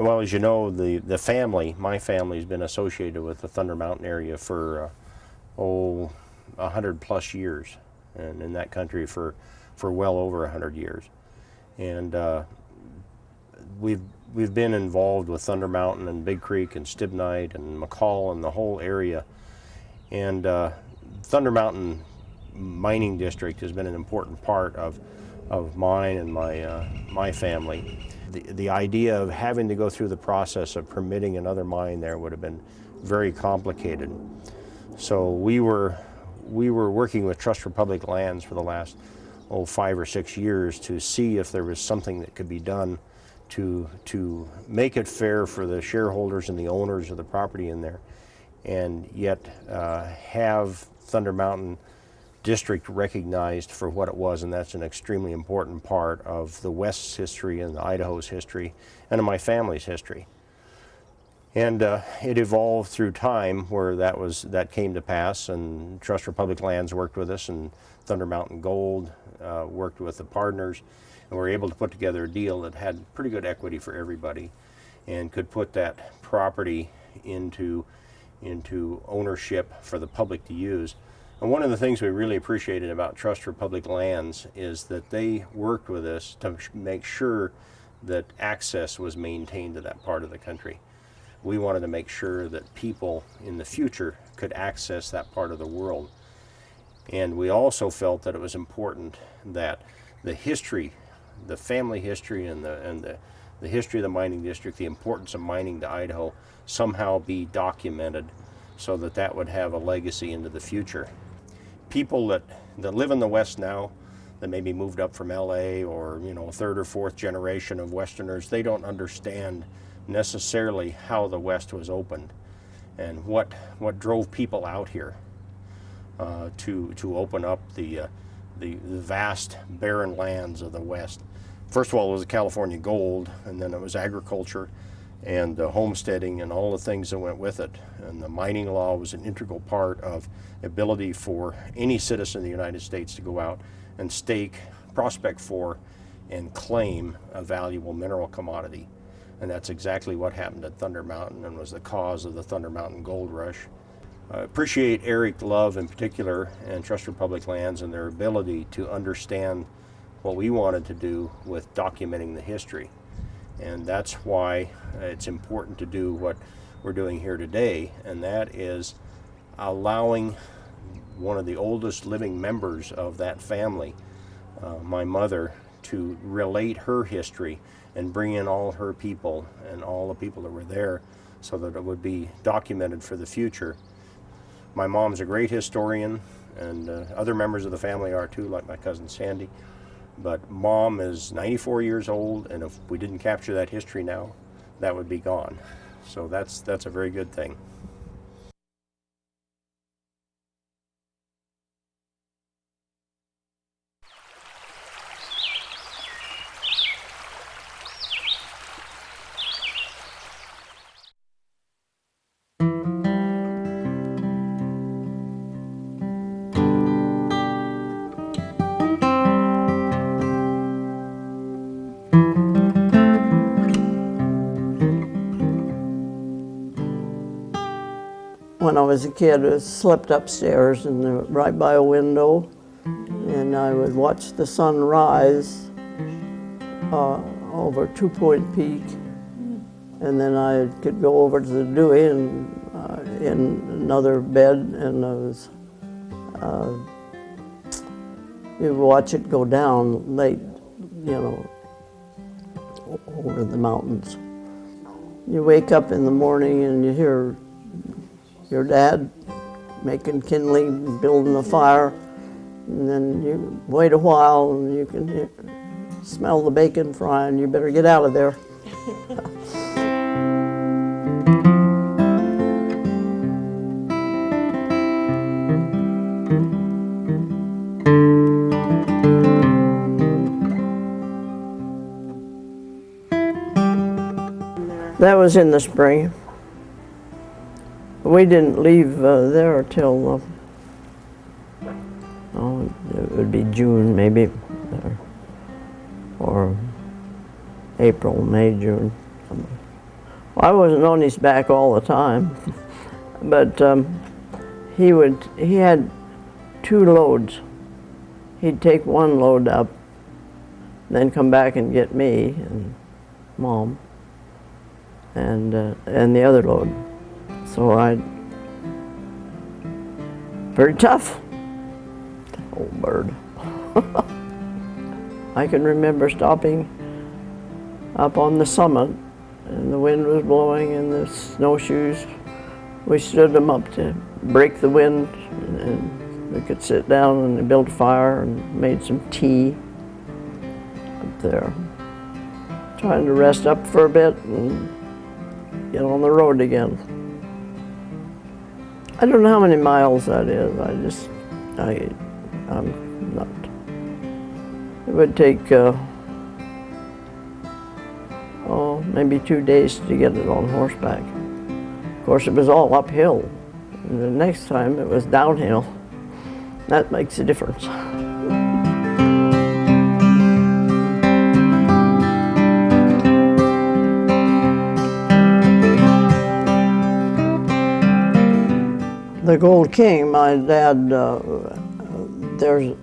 Well, as you know, my family has been associated with the Thunder Mountain area for 100+ years, and in that country for well over 100 years. And we've been involved with Thunder Mountain and Big Creek and Stibnite and McCall and the whole area. And Thunder Mountain mining district has been an important part of mine and my family. The idea of having to go through the process of permitting another mine there would have been very complicated. So we were working with Trust for Public Lands for the last 5 or 6 years to see if there was something that could be done to make it fair for the shareholders and the owners of the property in there, and yet have Thunder Mountain District recognized for what it was. And that's an extremely important part of the West's history and the Idaho's history and of my family's history. And it evolved through time where that came to pass, and Trust for Public Lands worked with us, and Thunder Mountain Gold worked with the partners, and we were able to put together a deal that had pretty good equity for everybody and could put that property into ownership for the public to use. And one of the things we really appreciated about Trust for Public Lands is that they worked with us to make sure that access was maintained to that part of the country. We wanted to make sure that people in the future could access that part of the world. And we also felt that it was important that the history, the family history and the history of the mining district, the importance of mining to Idaho, somehow be documented so that that would have a legacy into the future. People that live in the West now, that maybe moved up from LA, or third or fourth generation of Westerners, they don't understand necessarily how the West was opened and what drove people out here to open up the vast barren lands of the West. First of all, it was the California gold, and then it was agriculture and homesteading and all the things that went with it. And the mining law was an integral part of the ability for any citizen of the United States to go out and stake, prospect for, and claim a valuable mineral commodity. And that's exactly what happened at Thunder Mountain and was the cause of the Thunder Mountain Gold Rush. I appreciate Eric Love in particular and Trust for Public Lands and their ability to understand what we wanted to do with documenting the history. And that's why it's important to do what we're doing here today, and that is allowing one of the oldest living members of that family, my mother, to relate her history and bring in all her people and all the people that were there so that it would be documented for the future. My mom's a great historian, and other members of the family are too, like my cousin Sandy. But Mom is 94 years old, and if we didn't capture that history now, that would be gone. So that's a very good thing. When I was a kid, I slept upstairs right by a window, and I would watch the sun rise over 2 Point Peak, and then I could go over to the Dewey and in another bed, and I was you watch it go down late, over the mountains. You wake up in the morning and you hear your dad making kindling, building a fire, and then you wait a while and you can smell the bacon frying. You better get out of there. That was in the spring. We didn't leave there till, it would be June maybe, or April, May, June. I wasn't on his back all the time, but he had 2 loads. He'd take 1 load up, then come back and get me and Mom, and the other load. So pretty tough, old bird. I can remember stopping up on the summit, and the wind was blowing and the snowshoes, we stood them up to break the wind, and we could sit down and build a fire and made some tea up there. Trying to rest up for a bit and get on the road again. I don't know how many miles that is. I'm not. It would take, maybe 2 days to get it on horseback. Of course, it was all uphill. And the next time it was downhill. That makes a difference. The Gold King, my dad, there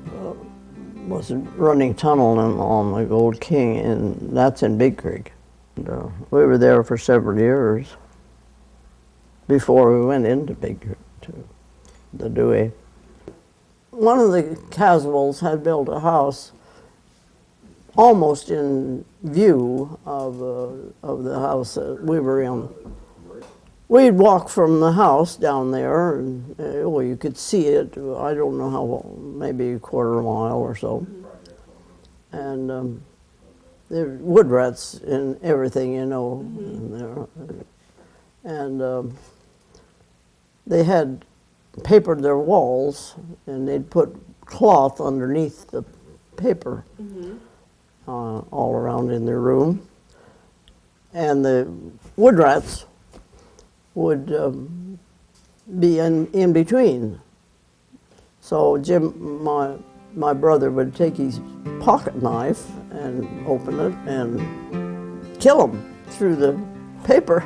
was a running tunnel on the Gold King, and that's in Big Creek. And, we were there for several years before we went into Big Creek, to the Dewey. One of the Caswells had built a house almost in view of the house that we were in. We'd walk from the house down there, and you could see it. I don't know how long, maybe a quarter mile or so. And there were wood rats and everything, in there. And they had papered their walls, and they'd put cloth underneath the paper all around in their room. And the wood rats would be in between. So Jim, my brother, would take his pocket knife and open it and kill them through the paper.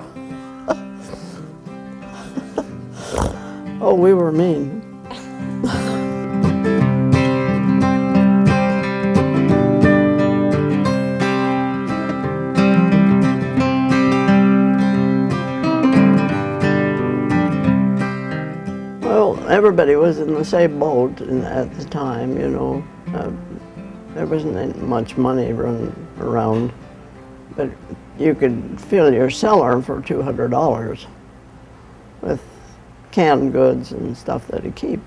Oh, we were mean. Everybody was in the same boat at the time, there wasn't much money running around, but you could fill your cellar for $200 with canned goods and stuff that you keep.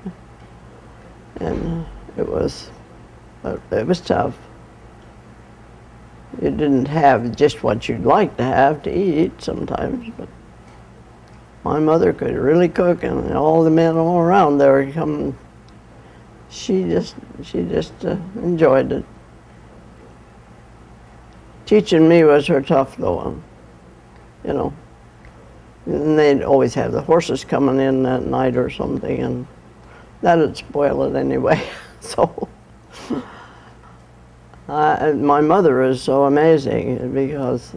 And it was tough. You didn't have just what you'd like to have to eat sometimes, but my mother could really cook, and all the men all around there come. She just enjoyed it. Teaching me was her tough though, And they'd always have the horses coming in that night or something, and that'd spoil it anyway. So my mother is so amazing because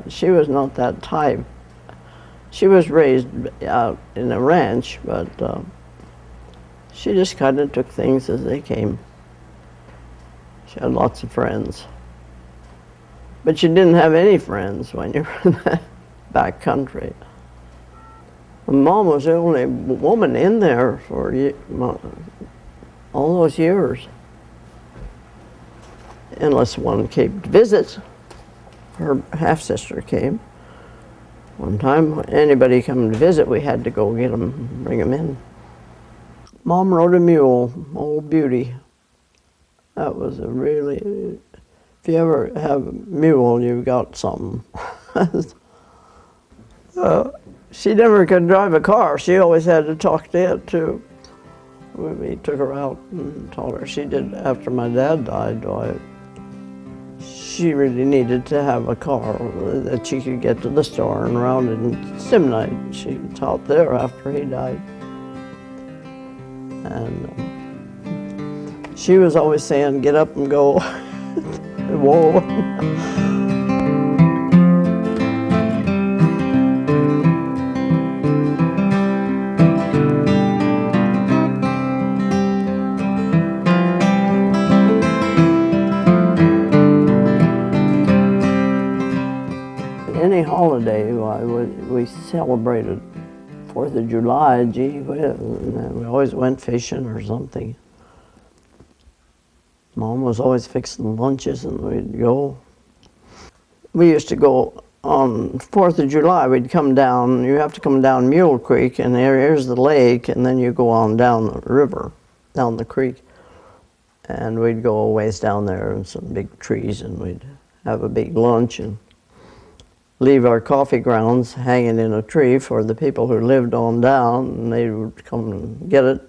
she was not that type. She was raised out in a ranch, but she just kind of took things as they came. She had lots of friends. But she didn't have any friends when you were in that back country. Mom was the only woman in there for all those years. Unless one came to visit. Her half-sister came. One time, anybody come to visit, we had to go get them, bring them in. Mom rode a mule, Old Beauty. That was a really, if you ever have a mule, you've got something. She never could drive a car. She always had to talk to it, too. We took her out and taught her. She did, after my dad died, she really needed to have a car that she could get to the store and around in Stimnite. She taught there after he died. And she was always saying, get up and go. Whoa. holiday, why, we celebrated 4th of July, gee whiz, and we always went fishing or something. Mom was always fixing lunches and we'd go. We used to go on 4th of July, we'd come down, you have to come down Mule Creek, and here's the lake, and then you go on down the river, down the creek. And we'd go a ways down there and some big trees, and we'd have a big lunch and leave our coffee grounds hanging in a tree for the people who lived on down, and they would come and get it.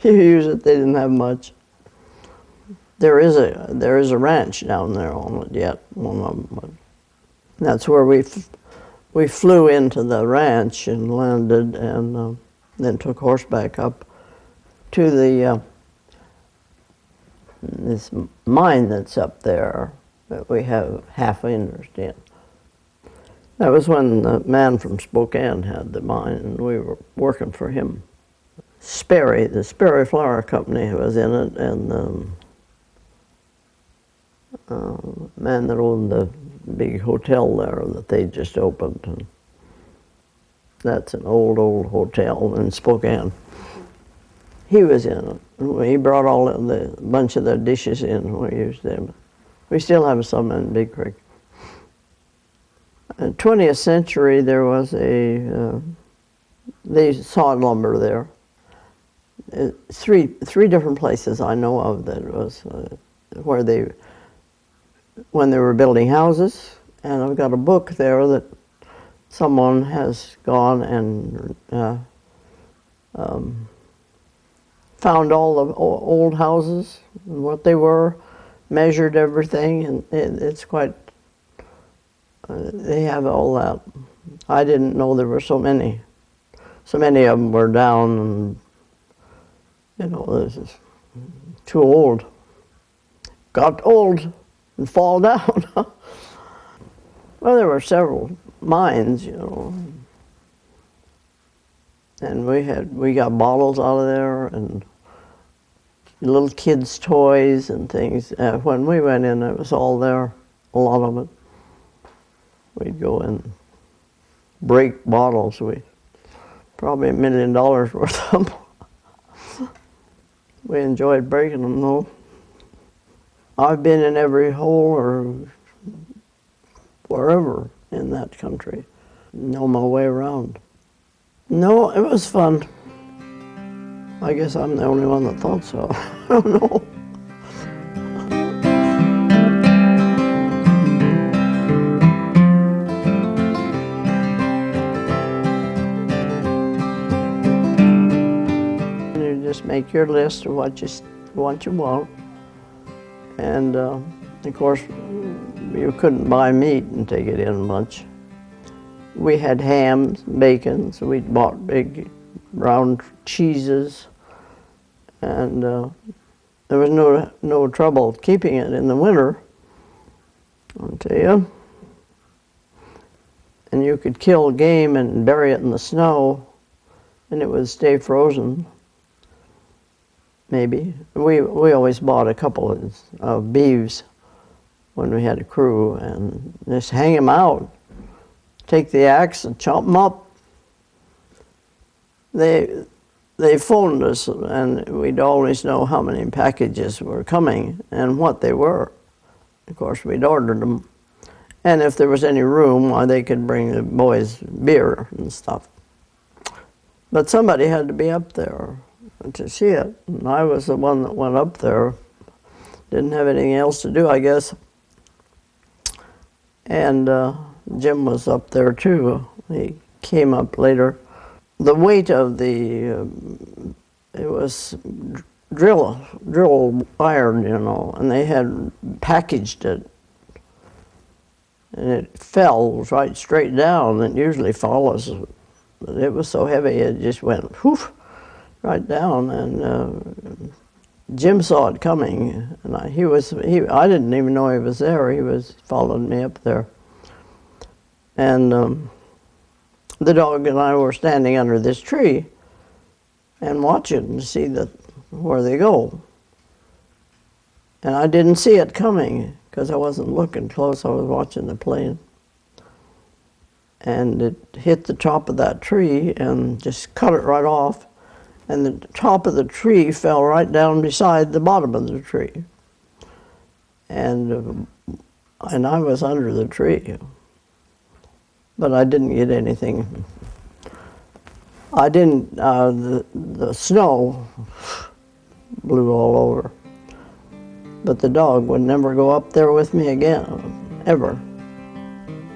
You use it, they didn't have much. There is a ranch down there on it yet, one of them. That's where we flew into the ranch and landed, and then took horseback up to the this mine that's up there that we have half interest in. That was when the man from Spokane had the mine, and we were working for him. Sperry, the Sperry Flour Company was in it, and the man that owned the big hotel there that they just opened. And that's an old hotel in Spokane. He was in it. He brought all of the bunch of the dishes in. We used them. We still have some in Big Creek. In the 20th century, there was they sawed lumber there. Three different places I know of that was where when they were building houses, and I've got a book there that someone has gone and found all the old houses and what they were, measured everything, and it's quite, they have all that. I didn't know there were so many. So many of them were down, and, you know, this is too old. Got old and fall down. Well, there were several mines, you know. And we got bottles out of there and little kids' toys and things. When we went in, it was all there, a lot of it. We'd go and break bottles. Probably $1 million worth of them. We enjoyed breaking them, though. I've been in every hole or wherever in that country. Know my way around. No, it was fun. I guess I'm the only one that thought so. I don't know. You just make your list of what you want. And of course, you couldn't buy meat and take it in much. We had hams, bacon, so we bought big round cheeses, and there was no trouble keeping it in the winter, I'll tell you. And you could kill game and bury it in the snow, and it would stay frozen. Maybe. We always bought a couple of beeves when we had a crew, and just hang them out. Take the axe and chop them up. They phoned us, and we'd always know how many packages were coming and what they were. Of course, we'd ordered them. And if there was any room, why, they could bring the boys beer and stuff. But somebody had to be up there to see it. And I was the one that went up there. Didn't have anything else to do, I guess. And Jim was up there too. He came up later. The weight of it was drill iron, you know, and they had packaged it. And it fell right straight down. It usually follows. But it was so heavy, it just went whoof, right down. And Jim saw it coming, and I didn't even know he was there. He was following me up there. And the dog and I were standing under this tree and watching to see where they go. And I didn't see it coming because I wasn't looking close. I was watching the plane. and it hit the top of that tree and just cut it right off. And the top of the tree fell right down beside the bottom of the tree. And I was under the tree, but I didn't get anything. I didn't, the snow blew all over. But the dog would never go up there with me again, ever.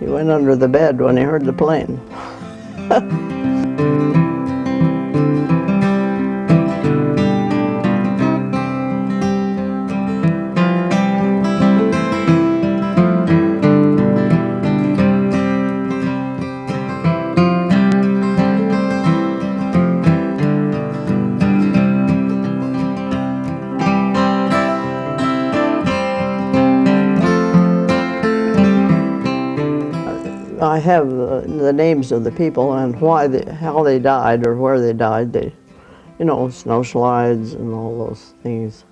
He went under the bed when he heard the plane. I have the names of the people and how they died or where they died. You know, snow slides and all those things.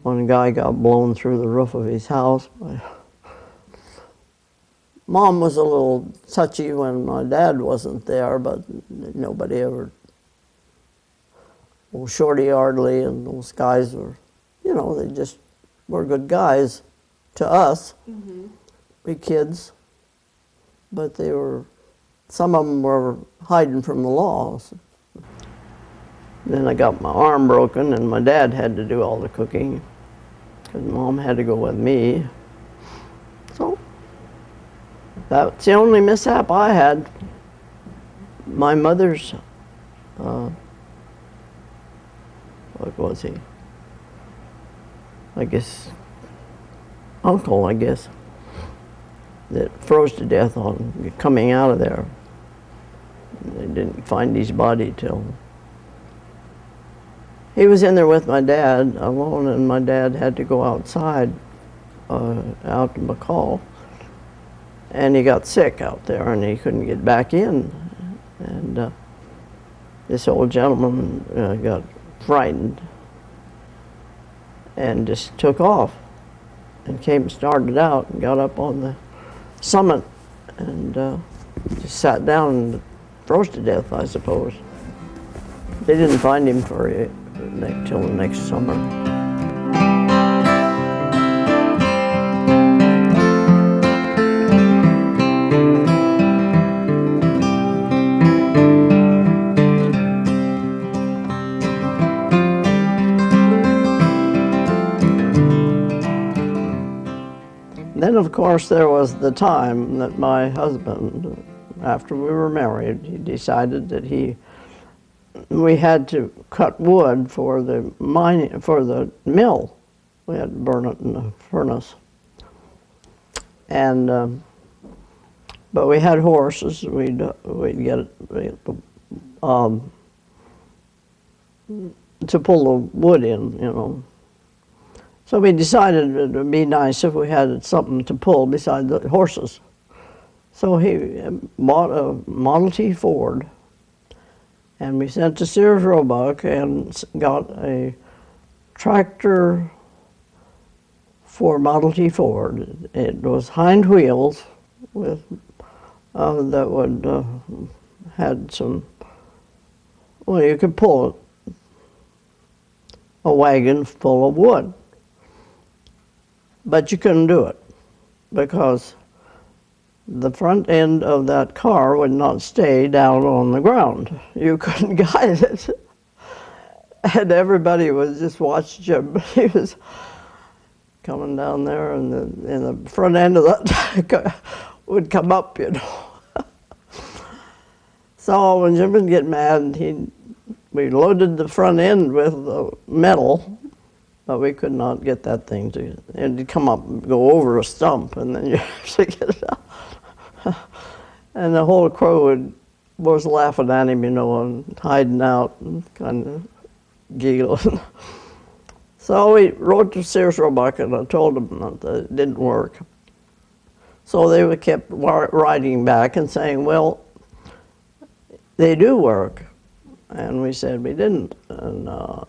One guy got blown through the roof of his house. Mom was a little touchy when my dad wasn't there, but nobody ever. Well, Shorty Yardley and those guys were, you know, they just were good guys to us, we kids. But they were, some of them were hiding from the law. Then I got my arm broken and my dad had to do all the cooking because Mom had to go with me. So that's the only mishap I had. My mother's, what was he? I guess, uncle, I guess, that froze to death on coming out of there. They didn't find his body till he was in there with my dad alone, and my dad had to go outside, out in McCall, and he got sick out there, and he couldn't get back in. And this old gentleman got frightened and just took off and started out and got up on the summit and just sat down and froze to death, I suppose. They didn't find him till the next summer. Then, of course, there was the time that my husband, after we were married, he decided that we had to cut wood for the mill. We had to burn it in the furnace. And, but we had horses. We'd get it, to pull the wood in, you know. So we decided it would be nice if we had something to pull beside the horses. So he bought a Model T Ford, and we sent to Sears Roebuck and got a tractor for Model T Ford. It was hind wheels with that would had some. Well, you could pull a wagon full of wood. But you couldn't do it because the front end of that car would not stay down on the ground. You couldn't guide it. And everybody was just watching Jim. He was coming down there, and the front end of that would come up, you know. So when Jim would get mad, we loaded the front end with metal, but we could not get that thing to, it'd come up and go over a stump, and then you have to get it out. And the whole crew was laughing at him, you know, and hiding out and kind of giggling. So we wrote to Sears Roebuck, and I told them that it didn't work. So they kept writing back and saying, well, they do work. And we said we didn't. And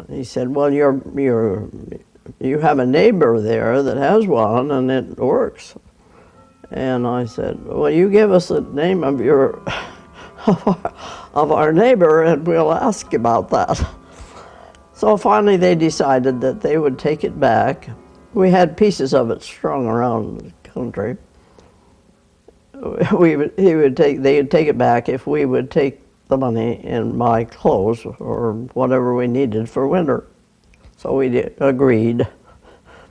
he said, well, you have a neighbor there that has one, and it works. And I said, well, you give us the name of your of our neighbor and we'll ask about that. So finally they decided that they would take it back. We had pieces of it strung around the country. They would take it back if we would take the money and buy clothes or whatever we needed for winter. So we agreed,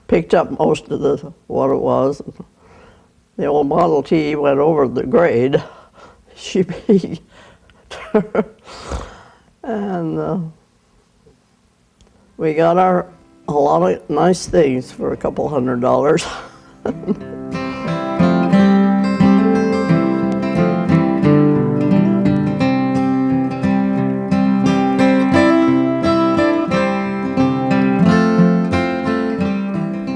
picked up most of what it was. The old Model T went over the grade. She beat her. And we got a lot of nice things for a couple $100.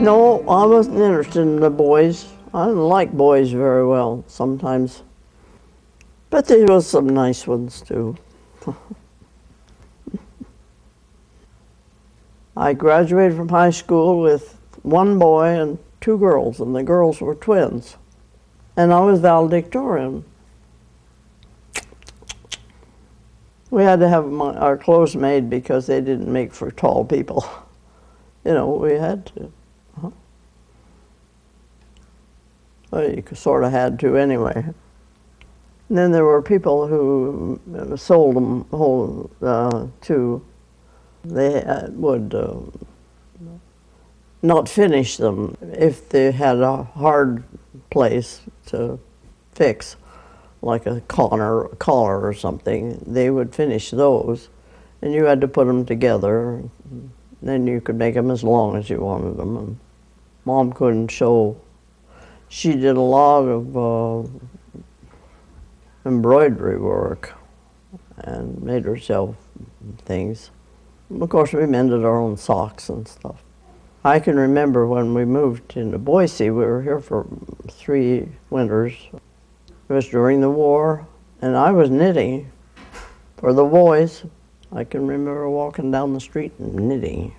No, I wasn't interested in the boys. I didn't like boys very well sometimes. But there was some nice ones too. I graduated from high school with one boy and 2 girls, and the girls were twins. And I was valedictorian. We had to have our clothes made because they didn't make for tall people. You know, we had to. Well, you sort of had to anyway. And then there were people who sold them too. They would not finish them if they had a hard place to fix, like a collar or something. They would finish those, and you had to put them together. Then you could make them as long as you wanted them. And Mom couldn't sew. She did a lot of embroidery work and made herself things. Of course, we mended our own socks and stuff. I can remember when we moved into Boise, we were here for 3 winters. It was during the war, and I was knitting for the boys. I can remember walking down the street and knitting.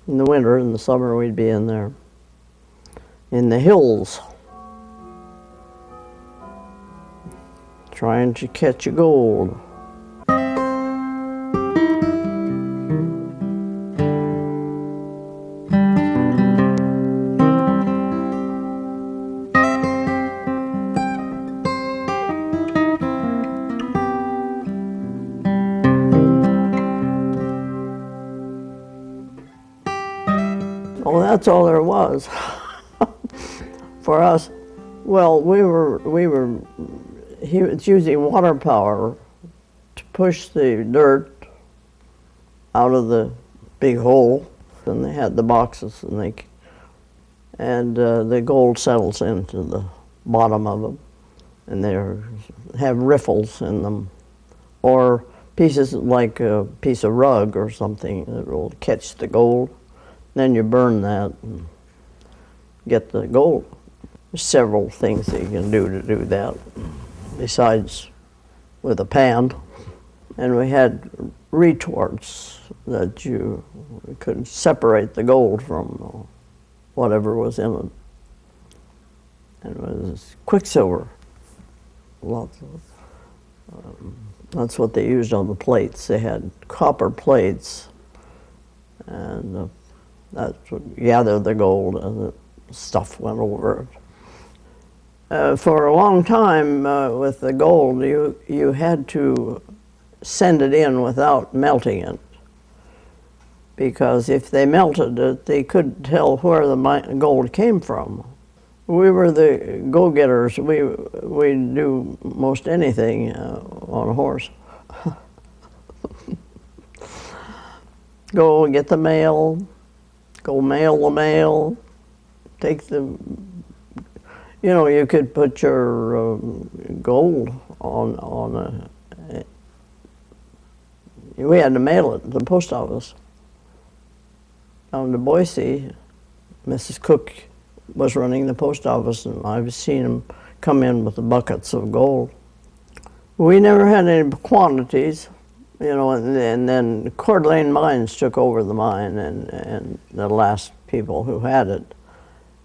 In the winter, in the summer, we'd be in there. In the hills, trying to catch a gold. Oh, that's all there was. For us, well, he was using water power to push the dirt out of the big hole, and they had the boxes, and the gold settles into the bottom of them, and they have riffles in them, or pieces like a piece of rug or something that will catch the gold. Then you burn that and get the gold. There's several things that you can do to do that, besides with a pan. And we had retorts that you could separate the gold from whatever was in it. And it was quicksilver. Lots of, that's what they used on the plates. They had copper plates, and that's what gathered the gold, and the stuff went over it. For a long time with the gold, you had to send it in without melting it, because if they melted it, they couldn't tell where the gold came from. We were the go-getters. We do most anything on a horse. Go get the mail, go mail the mail, take the. You know, you could put your gold on a. We had to mail it to the post office. Down to Boise, Mrs. Cook was running the post office, and I've seen him come in with the buckets of gold. We never had any quantities, you know, and then Coeur d'Alene Mines took over the mine, and the last people who had it.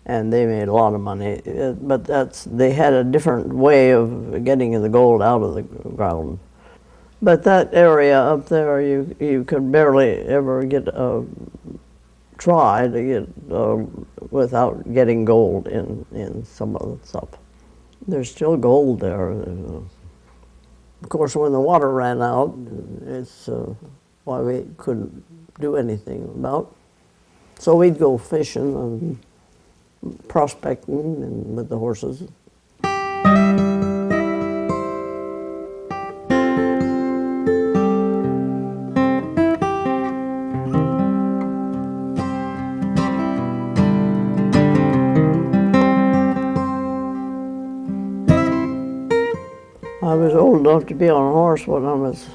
and they made a lot of money. But they had a different way of getting the gold out of the ground. But that area up there, you could barely ever try to get without getting gold in some of the stuff. There's still gold there. Of course, when the water ran out, it's why we couldn't do anything about. So we'd go fishing and prospecting and with the horses. I was old enough to be on a horse when I was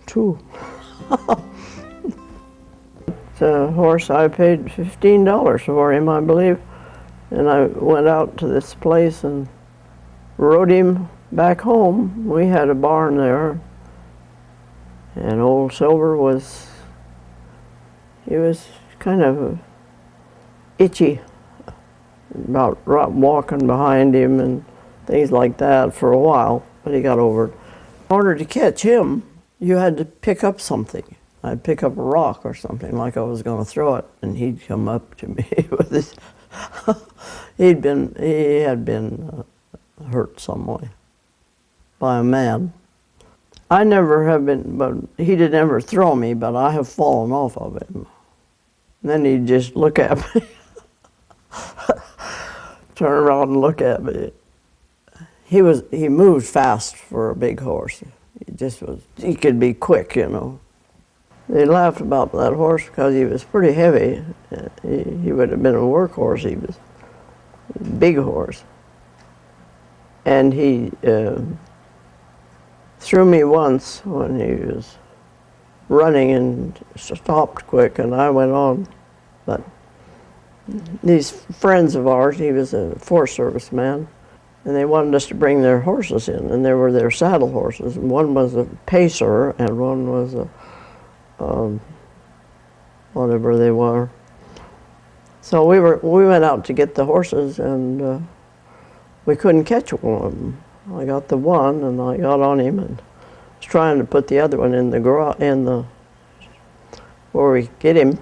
2. The horse, I paid $15 for him, I believe. And I went out to this place and rode him back home. We had a barn there. And old Silver he was kind of itchy about walking behind him and things like that for a while, but he got over it. In order to catch him, you had to pick up something. I'd pick up a rock or something like I was going to throw it, and he'd come up to me with his. He had been hurt some way by a man. I never have been, but he didn't ever throw me, but I have fallen off of him. And then he'd just look at me, turn around and look at me. He moved fast for a big horse. He could be quick, you know. They laughed about that horse because he was pretty heavy. He would have been a workhorse. He was a big horse. And he threw me once when he was running and stopped quick, and I went on. But these friends of ours, he was a Forest Service man, and they wanted us to bring their horses in, and they were their saddle horses. And one was a pacer, and one was a whatever they were. So we went out to get the horses, and we couldn't catch one of them. I got the one, and I got on him, and was trying to put the other one in the where we get him.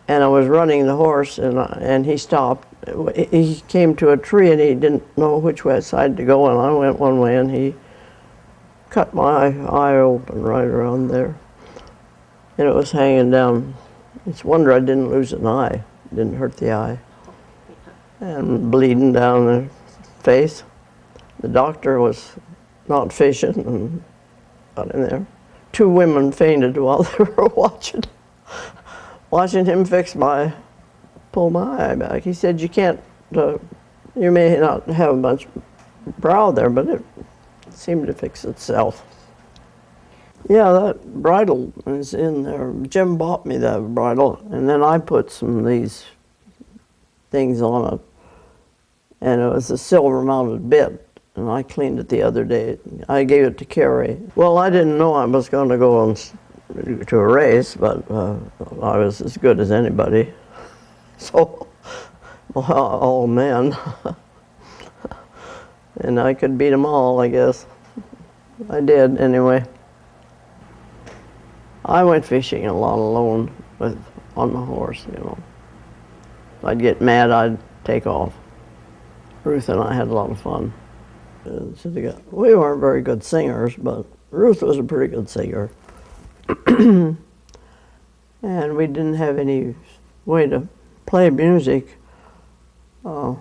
And I was running the horse, and he stopped. He came to a tree, and he didn't know which way side to go, and I went one way, and he cut my eye open right around there. And it was hanging down. It's a wonder I didn't lose an eye. It didn't hurt the eye. And bleeding down the face. The doctor was not fishing and got in there. 2 women fainted while they were watching him pull my eye back. He said, you can't, you may not have much brow there, but it seemed to fix itself. Yeah, that bridle is in there. Jim bought me that bridle, and then I put some of these things on it, and it was a silver-mounted bit, and I cleaned it the other day. I gave it to Carrie. Well, I didn't know I was going to go on to a race, but I was as good as anybody. So, all men. And I could beat them all, I guess. I did, anyway. I went fishing a lot alone on my horse, you know. If I'd get mad, I'd take off. Ruth and I had a lot of fun. We weren't very good singers, but Ruth was a pretty good singer. And we didn't have any way to play music, so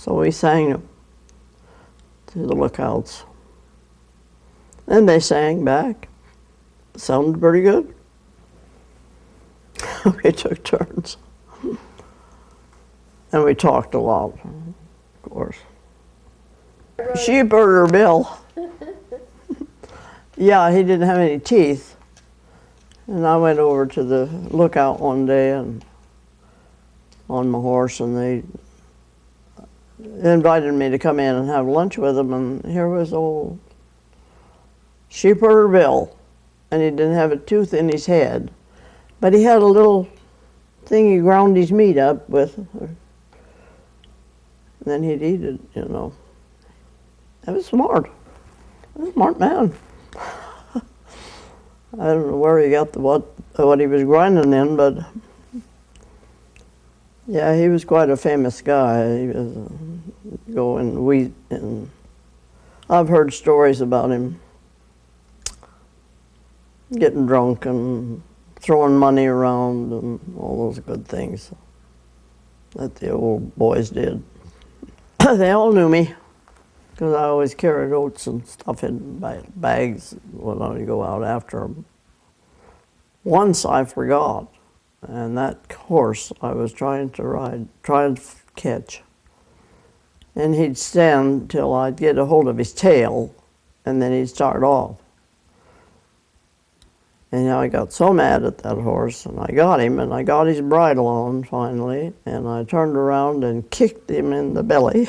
we sang to the lookouts. And they sang back. Sounded pretty good. We took turns. And we talked a lot, of course. Sheepherder Bill. Yeah, he didn't have any teeth. And I went over to the lookout one day and on my horse, and they invited me to come in and have lunch with them, and here was old Sheepherder Bill. And he didn't have a tooth in his head, but he had a little thing he ground his meat up with. And then he'd eat it, you know. That was smart. That was a smart man. I don't know where he got what he was grinding in, but yeah, he was quite a famous guy. He was going wheat, and I've heard stories about him getting drunk and throwing money around and all those good things that the old boys did. They all knew me because I always carried oats and stuff in bags when I would go out after them. Once I forgot, and that horse I was trying to catch. And he'd stand till I'd get a hold of his tail, and then he'd start off. And I got so mad at that horse, and I got him, and I got his bridle on finally, and I turned around and kicked him in the belly.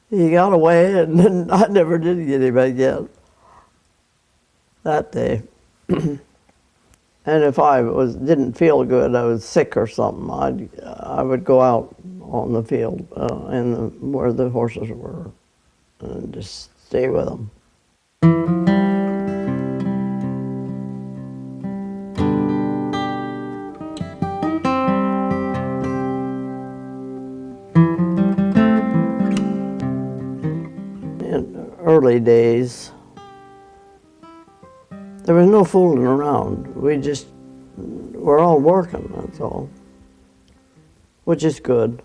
He got away, and then I never did get him again that day. And if I didn't feel good, I was sick or something, I would go out on the field where the horses were and just stay with them. In early days, there was no fooling around. We're all working, that's all. Which is good.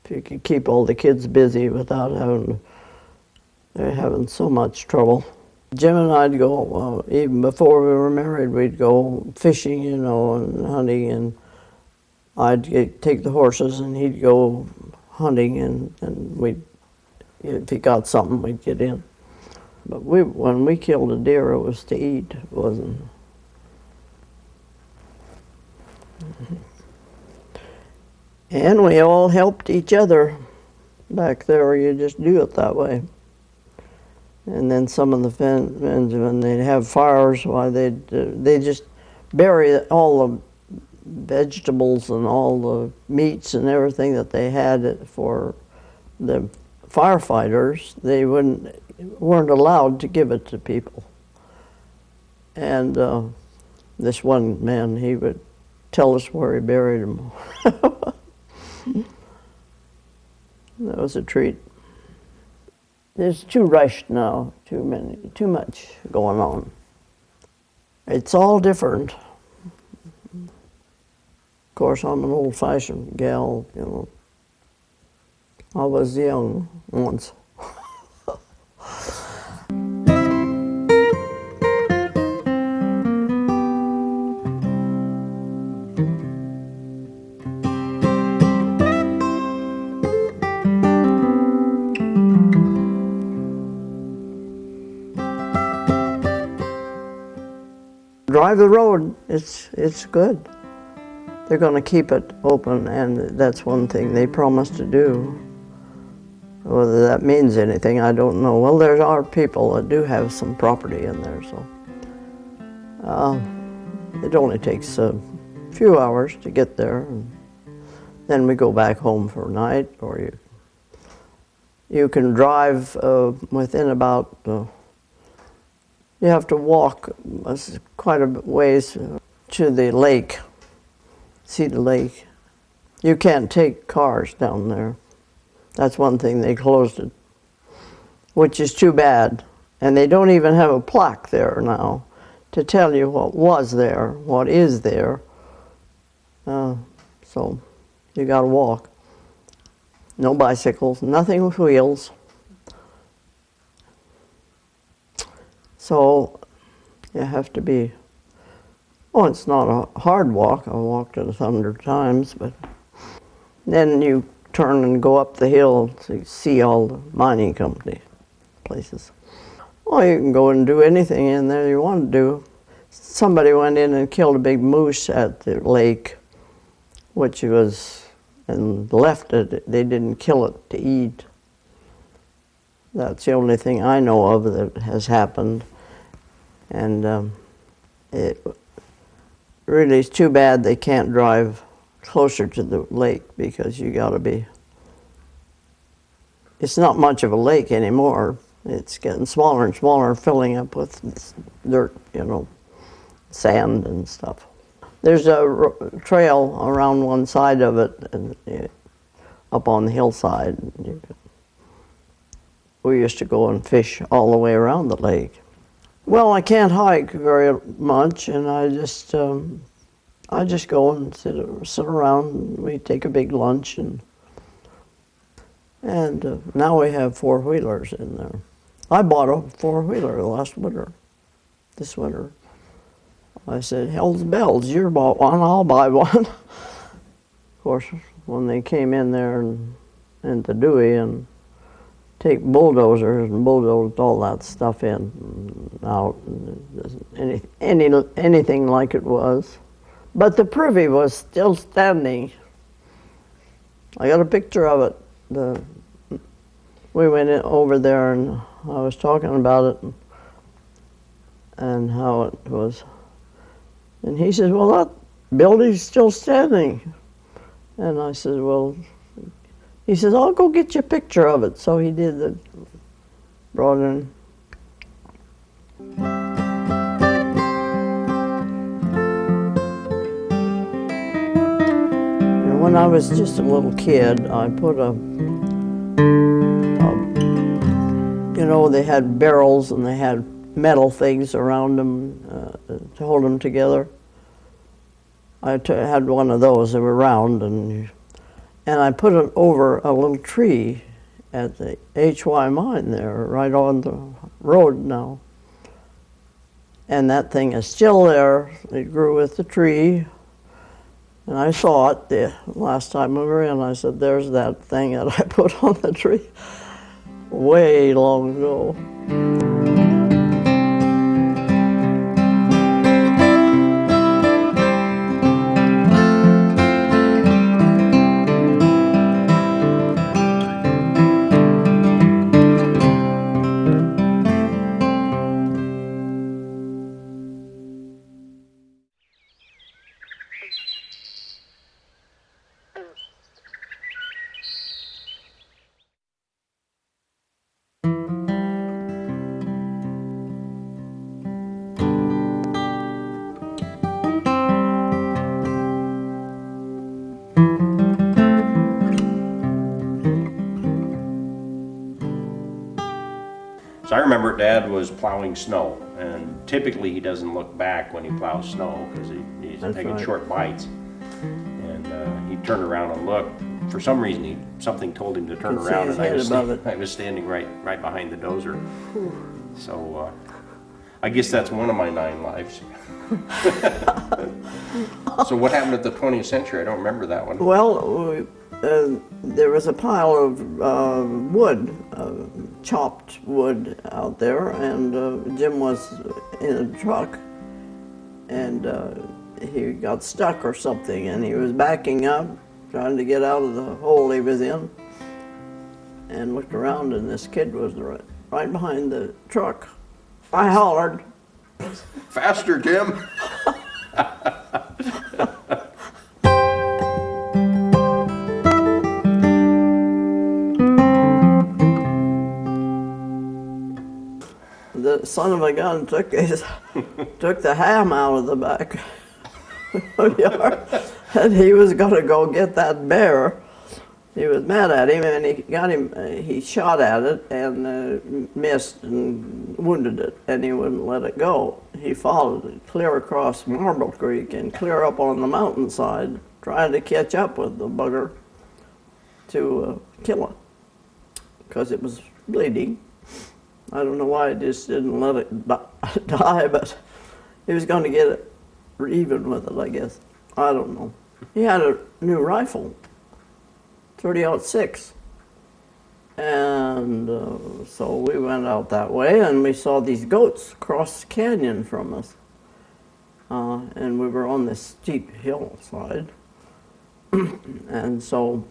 If you could keep all the kids busy without they're having so much trouble. Jim and I'd go, even before we were married, we'd go fishing, you know, and hunting, and I'd take the horses and he'd go hunting, and if he got something, we'd get in. But when we killed a deer, it was to eat, it wasn't. And we all helped each other back there. You just do it that way. And then some of the friends, when they'd have fires, they just bury all the vegetables and all the meats and everything that they had for the firefighters. They weren't allowed to give it to people. And this one man, he would tell us where he buried them. That was a treat. It's too rushed now, too much going on. It's all different. Of course, I'm an old-fashioned gal, you know. I was young once. Drive the road, it's good. They're going to keep it open, and that's one thing they promised to do. Whether that means anything, I don't know. Well, there are people that do have some property in there, so. It only takes a few hours to get there, and then we go back home for a night, or you can drive within about, you have to walk quite a ways to the lake, see the lake. You can't take cars down there. That's one thing, they closed it, which is too bad. And they don't even have a plaque there now to tell you what was there, what is there. So you gotta walk. No bicycles, nothing with wheels. So you have to be, it's not a hard walk. I walked it 100 times, but then you turn and go up the hill to see all the mining company places. Well, you can go and do anything in there you want to do. Somebody went in and killed a big moose at the lake, and left it. They didn't kill it to eat. That's the only thing I know of that has happened. And really it's too bad they can't drive closer to the lake because you got to be. It's not much of a lake anymore. It's getting smaller and smaller, filling up with dirt, you know, sand and stuff. There's a trail around one side of it, and up on the hillside. We used to go and fish all the way around the lake. Well, I can't hike very much, and I just go and sit around. We take a big lunch, and now we have four-wheelers in there. I bought a four-wheeler last winter, this winter. I said, hell's bells, you bought one, I'll buy one. Of course, when they came in there and to Dewey and take bulldozers and bulldozed all that stuff in and out, and anything like it was. But the privy was still standing. I got a picture of it. We went over there and I was talking about it and how it was. And he says, well, that building's still standing. And I said, well, he says, I'll go get you a picture of it. So he did that, brought in. And when I was just a little kid, I put you know, they had barrels and they had metal things around them to hold them together. I had one of those. They were round, and I put it over a little tree at the HY mine there, right on the road now. And that thing is still there. It grew with the tree. And I saw it the last time we were in. I said, there's that thing that I put on the tree way long ago. So I remember Dad was plowing snow, and typically he doesn't look back when he plows snow because he's taking right. Short bites. And he'd turn around and look. For some reason, something told him to turn around, and I was standing right behind the dozer. So I guess that's one of my 9 lives. So what happened at the 20th century? I don't remember that one. Well, there was a pile of wood, chopped wood out there, and Jim was in a truck, and he got stuck or something, and he was backing up, trying to get out of the hole he was in, and looked around, and this kid was right behind the truck. I hollered, "Faster, Jim!" The son of a gun took the ham out of the back yard, and he was going to go get that bear. He was mad at him, and he shot at it and missed and wounded it, and he wouldn't let it go. He followed it clear across Marble Creek and clear up on the mountainside, trying to catch up with the bugger to kill it, because it was bleeding. I don't know why he just didn't let it die, but he was going to get it even with it, I guess. I don't know. He had a new rifle, .30-06, and so we went out that way, and we saw these goats cross the canyon from us, and we were on this steep hillside, and so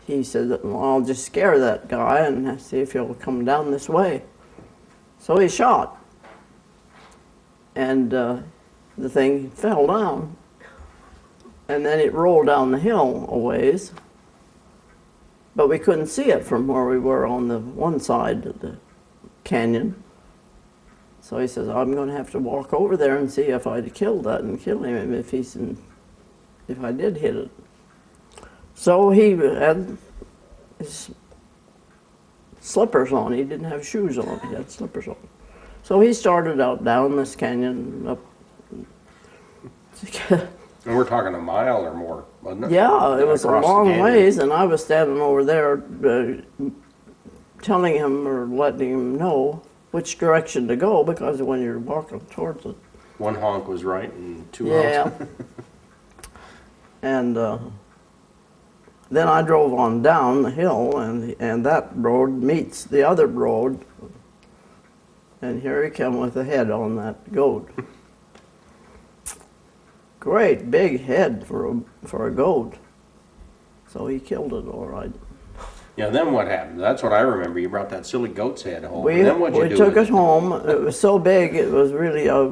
he said, well, I'll just scare that guy and see if he'll come down this way. So he shot, and the thing fell down. And then it rolled down the hill a ways. But we couldn't see it from where we were on the one side of the canyon. So he says, I'm going to have to walk over there and see if I'd killed that and kill him if I did hit it. So he had his slippers on. He didn't have shoes on. He had slippers on. So he started out down this canyon up. And we're talking a mile or more, wasn't it? Yeah, it was a Across the long canyon. ways, and I was standing over there telling him or letting him know which direction to go, because when you're walking towards it. One honk was right and two Yeah. honks. And then I drove on down the hill, and that road meets the other road, and here he came with a head on that goat. Great big head for a goat. So he killed it all right. Yeah, then what happened? That's what I remember. You brought that silly goat's head home. We And then what'd you do took with it home. It was so big, it was really a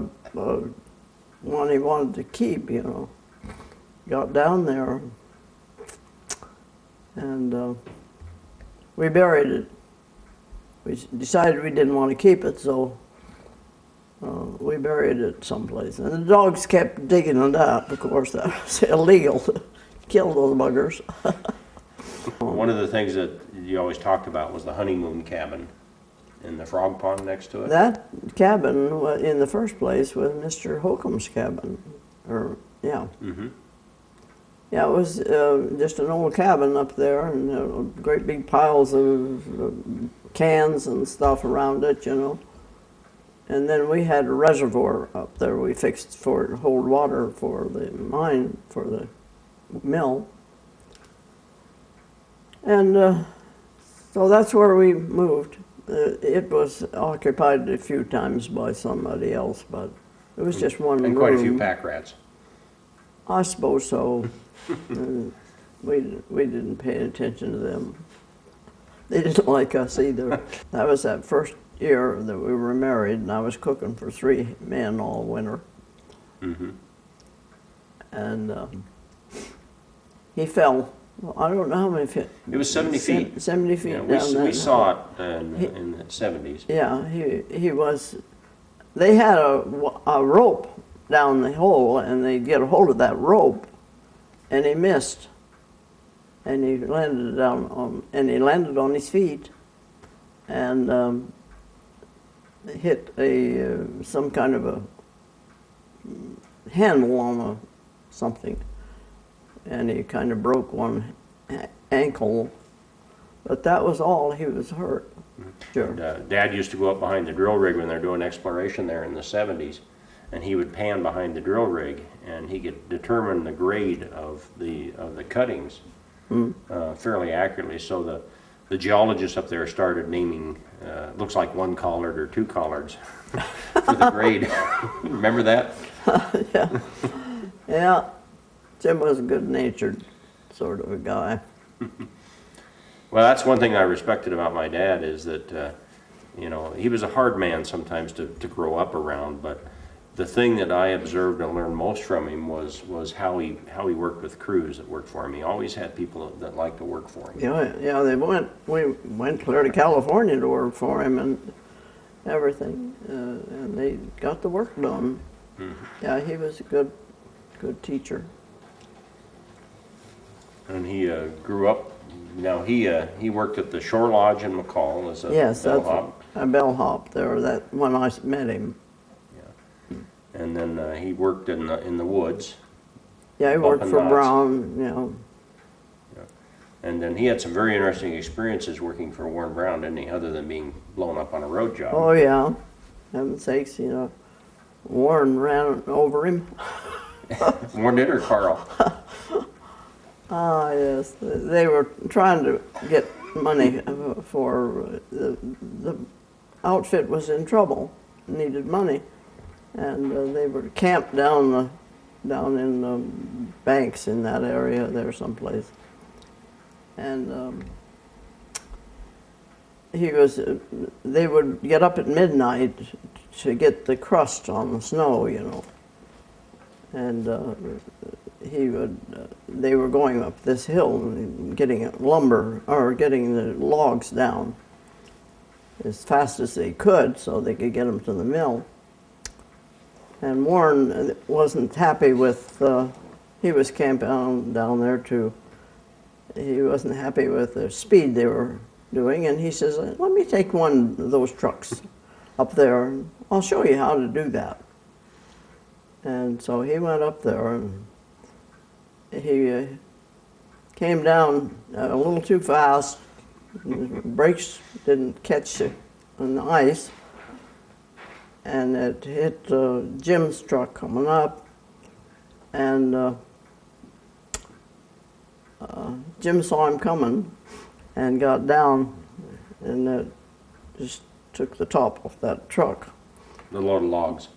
one he wanted to keep, you know. Got down there, and we buried it. We decided we didn't want to keep it, so we buried it someplace. And the dogs kept digging it up. Of course, that was illegal to kill those buggers. One of the things that you always talked about was the honeymoon cabin and the frog pond next to it. That cabin, in the first place, was Mr. Holcomb's cabin. Yeah. Mm-hmm. Yeah, it was just an old cabin up there, and great big piles of cans and stuff around it, you know. And then we had a reservoir up there we fixed for to hold water for the mine, for the mill. And so that's where we moved. It was occupied a few times by somebody else, but it was just one room. And quite a few pack rats. I suppose so. We didn't pay attention to them. They didn't like us either. That was that first year that we were married, and I was cooking for 3 men all winter. Mm-hmm. And he fell. Well, I don't know how many feet. It was 70 feet. 70 feet Yeah, down that we saw it in the 70s. Yeah, he was. They had a rope down the hole, and they'd get a hold of that rope, and he missed, and he landed on his feet, and hit some kind of a handle on something, and he kind of broke one ankle, but that was all. He was hurt. Sure. And, Dad used to go up behind the drill rig when they're doing exploration there in the 70s, and he would pan behind the drill rig, and he could determine the grade of the cuttings fairly accurately. So the geologists up there started naming, looks like 1 collard or 2 collards for the grade. Remember that? Yeah. Yeah. Jim was a good-natured sort of a guy. Well, that's one thing I respected about my dad, is that, you know, he was a hard man sometimes to grow up around, but the thing that I observed and learned most from him was how he worked with crews that worked for him. He always had people that liked to work for him. Yeah, we went clear to California to work for him and everything, and they got the work done. Mm-hmm. Yeah, he was a good teacher. And he grew up. Now he worked at the Shore Lodge in McCall as a bellhop. A bellhop there. That when I met him. Yeah. And then he worked in the woods. Yeah, he worked for Brown. You know. Yeah. And then he had some very interesting experiences working for Warren Brown, didn't he? Other than being blown up on a road job. Oh yeah, heaven's sakes, you know, Warren ran over him. Warren did, or Carl? Ah, yes. They were trying to get money for the outfit was in trouble, needed money, and they were camped down in the banks in that area there someplace. And they would get up at midnight to get the crust on the snow, you know. and they were going up this hill and getting lumber, or getting the logs down as fast as they could so they could get them to the mill. And Warren wasn't happy with, he was camping down there too. He wasn't happy with the speed they were doing, and he says, let me take one of those trucks up there, and I'll show you how to do that. And so he went up there, and he came down a little too fast. The brakes didn't catch on the ice, and it hit Jim's truck coming up, and Jim saw him coming and got down, and it just took the top off that truck. The load of logs.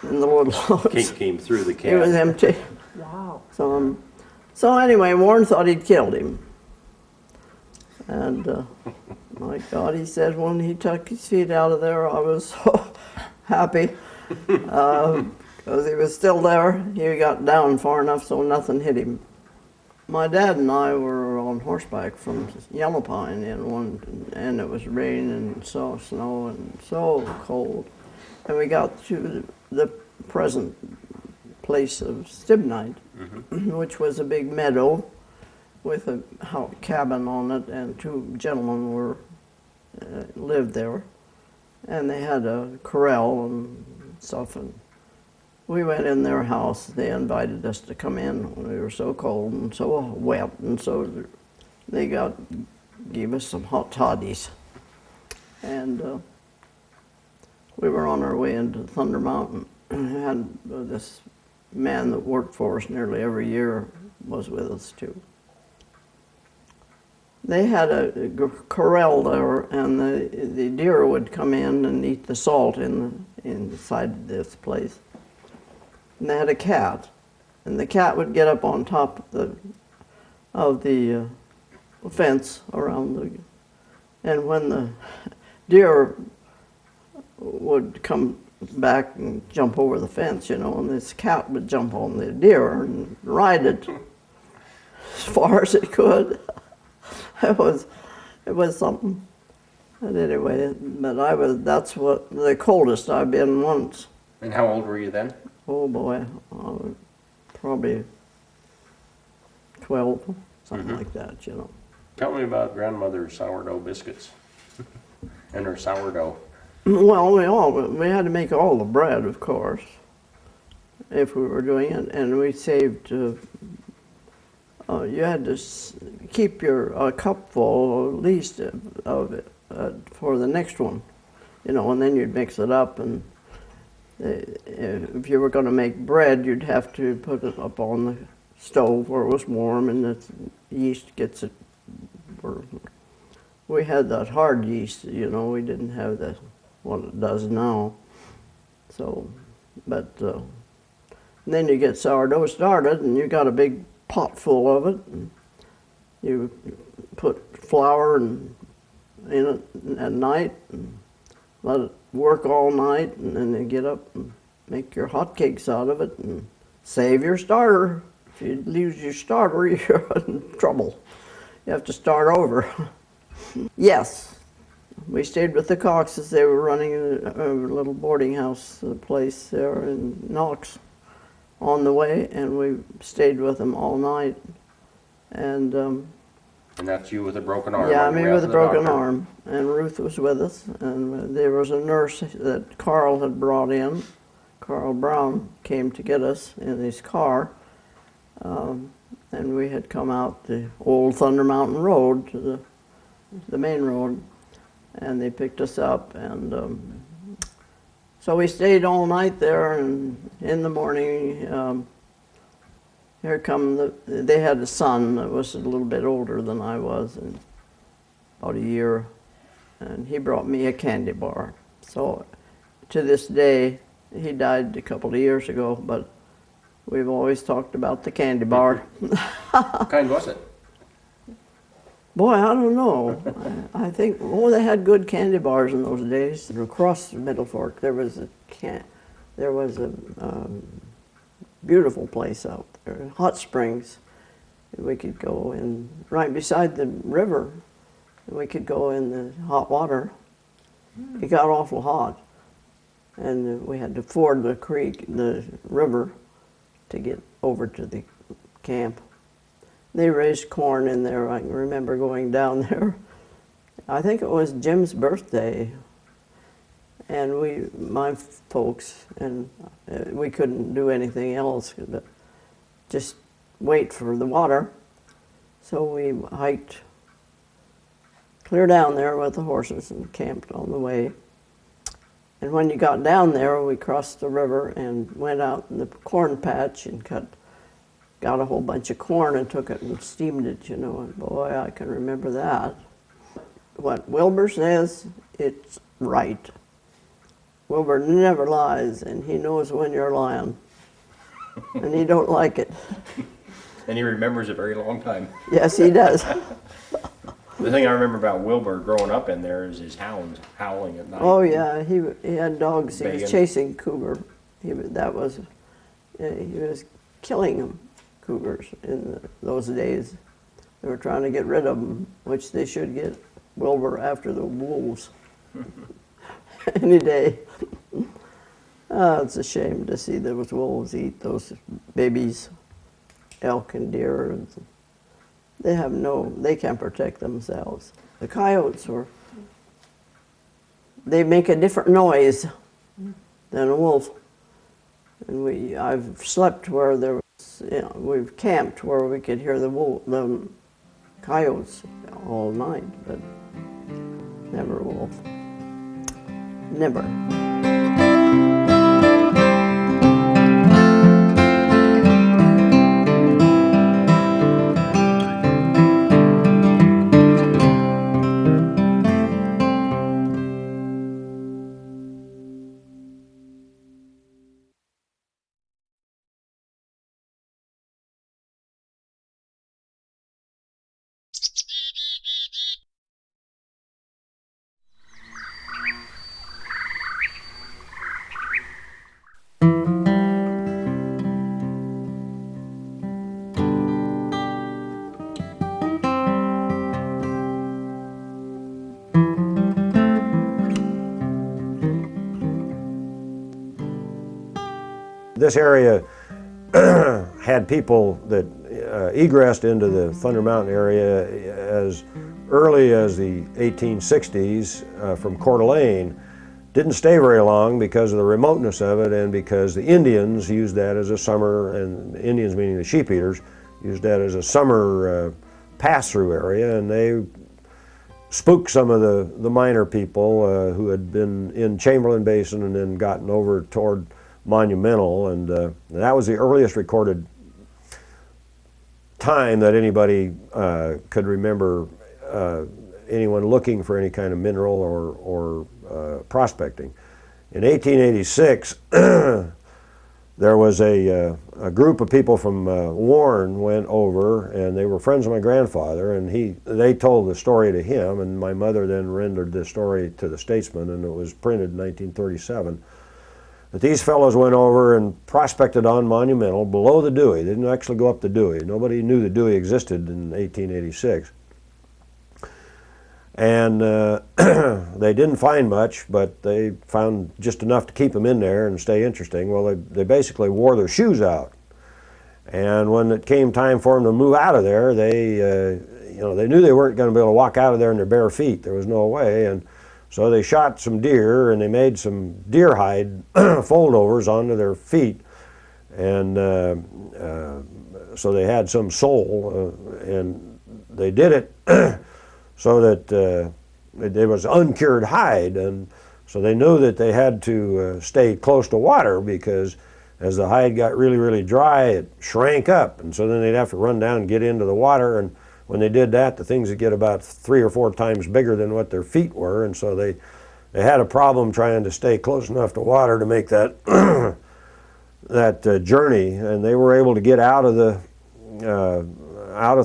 And the load of logs Came through the cab. It was empty. Wow. So anyway, Warren thought he'd killed him. And my God, he said when he took his feet out of there, I was so happy. Because he was still there. He got down far enough so nothing hit him. My dad and I were on horseback from Yellow Pine and it was rain and so snow and so cold. And we got to the present place of Stibnite, which was a big meadow with a cabin on it, and two gentlemen lived there, and they had a corral and stuff. And we went in their house. They invited us to come in. We were so cold and so wet, and so they gave us some hot toddies, and we were on our way into Thunder Mountain. And this man that worked for us nearly every year was with us too. They had a corral there, and the deer would come in and eat the salt inside this place. And they had a cat, and the cat would get up on top of the fence around and when the deer would come back and jump over the fence, and this cat would jump on the deer and ride it as far as it could. It was something. But anyway, that's what the coldest I've been once. And how old were you then? Oh boy, probably 12, something like that, Tell me about grandmother's sourdough biscuits and her sourdough. Well, we had to make all the bread, of course, if we were doing it, and we saved. You had to keep your cup full at least of it for the next one, and then you'd mix it up. And if you were going to make bread, you'd have to put it up on the stove where it was warm, and the yeast gets it. We had that hard yeast, we didn't have what it does now. So, but then you get sourdough started, and you got a big pot full of it. And you put flour in it at night and let it work all night, and then you get up and make your hotcakes out of it and save your starter. If you lose your starter, you're in trouble. You have to start over. Yes, we stayed with the Coxes. They were running a little boarding house place there in Knox on the way, and we stayed with them all night. And that's you with a broken arm? Yeah, me with a broken arm. And Ruth was with us, and there was a nurse that Carl had brought in. Carl Brown came to get us in his car, and we had come out the old Thunder Mountain Road to the main road, and they picked us up, and so we stayed all night there. And in the morning, they had a son that was a little bit older than I was, and about a year, and he brought me a candy bar. So to this day, he died a couple of years ago, but we've always talked about the candy bar. What kind was it? Boy, I don't know. I think, they had good candy bars in those days. Across the Middle Fork, there was a beautiful place out there, hot springs. We could go in right beside the river. We could go in the hot water. It got awful hot, and we had to ford the creek, the river, to get over to the camp. They raised corn in there. I can remember going down there. I think it was Jim's birthday, and my folks, and we couldn't do anything else but just wait for the water. So we hiked clear down there with the horses and camped on the way. And when you got down there, we crossed the river and went out in the corn patch and got a whole bunch of corn and took it and steamed it, and boy, I can remember that. What Wilbur says, it's right. Wilbur never lies, and he knows when you're lying, and he don't like it. And he remembers a very long time. Yes, he does. The thing I remember about Wilbur growing up in there is his hounds howling at night. Oh yeah, he had dogs. He Begging. was chasing cougar. He was killing them, cougars in those days. They were trying to get rid of them, which they should get Wilbur after the wolves any day. It's a shame to see those wolves eat those babies, elk and deer. They can't protect themselves. The coyotes they make a different noise than a wolf. And I've slept where there was, we've camped where we could hear the coyotes all night, but never a wolf. Never. This area had people that egressed into the Thunder Mountain area as early as the 1860s from Coeur d'Alene. Didn't stay very long because of the remoteness of it and because the Indians used that as a summer, and Indians meaning the sheep eaters, used that as a summer pass-through area, and they spooked some of the minor people who had been in Chamberlain Basin and then gotten over toward Monumental, and that was the earliest recorded time that anybody could remember anyone looking for any kind of mineral or prospecting. In 1886, there was a group of people from Warren went over, and they were friends of my grandfather, and they told the story to him, and my mother then rendered the story to the Statesman, and it was printed in 1937. But these fellows went over and prospected on Monumental below the Dewey. They didn't actually go up the Dewey. Nobody knew the Dewey existed in 1886. And they didn't find much, but they found just enough to keep them in there and stay interesting. Well, they basically wore their shoes out. And when it came time for them to move out of there, they knew they weren't going to be able to walk out of there in their bare feet. There was no way. And so they shot some deer, and they made some deer hide foldovers onto their feet, and so they had some sole, and they did it so that it was uncured hide, and so they knew that they had to stay close to water, because as the hide got really, really dry, it shrank up, and so then they'd have to run down and get into the water, and when they did that, the things would get about 3 or 4 times bigger than what their feet were, and so they had a problem trying to stay close enough to water to make that that journey, and they were able to get out of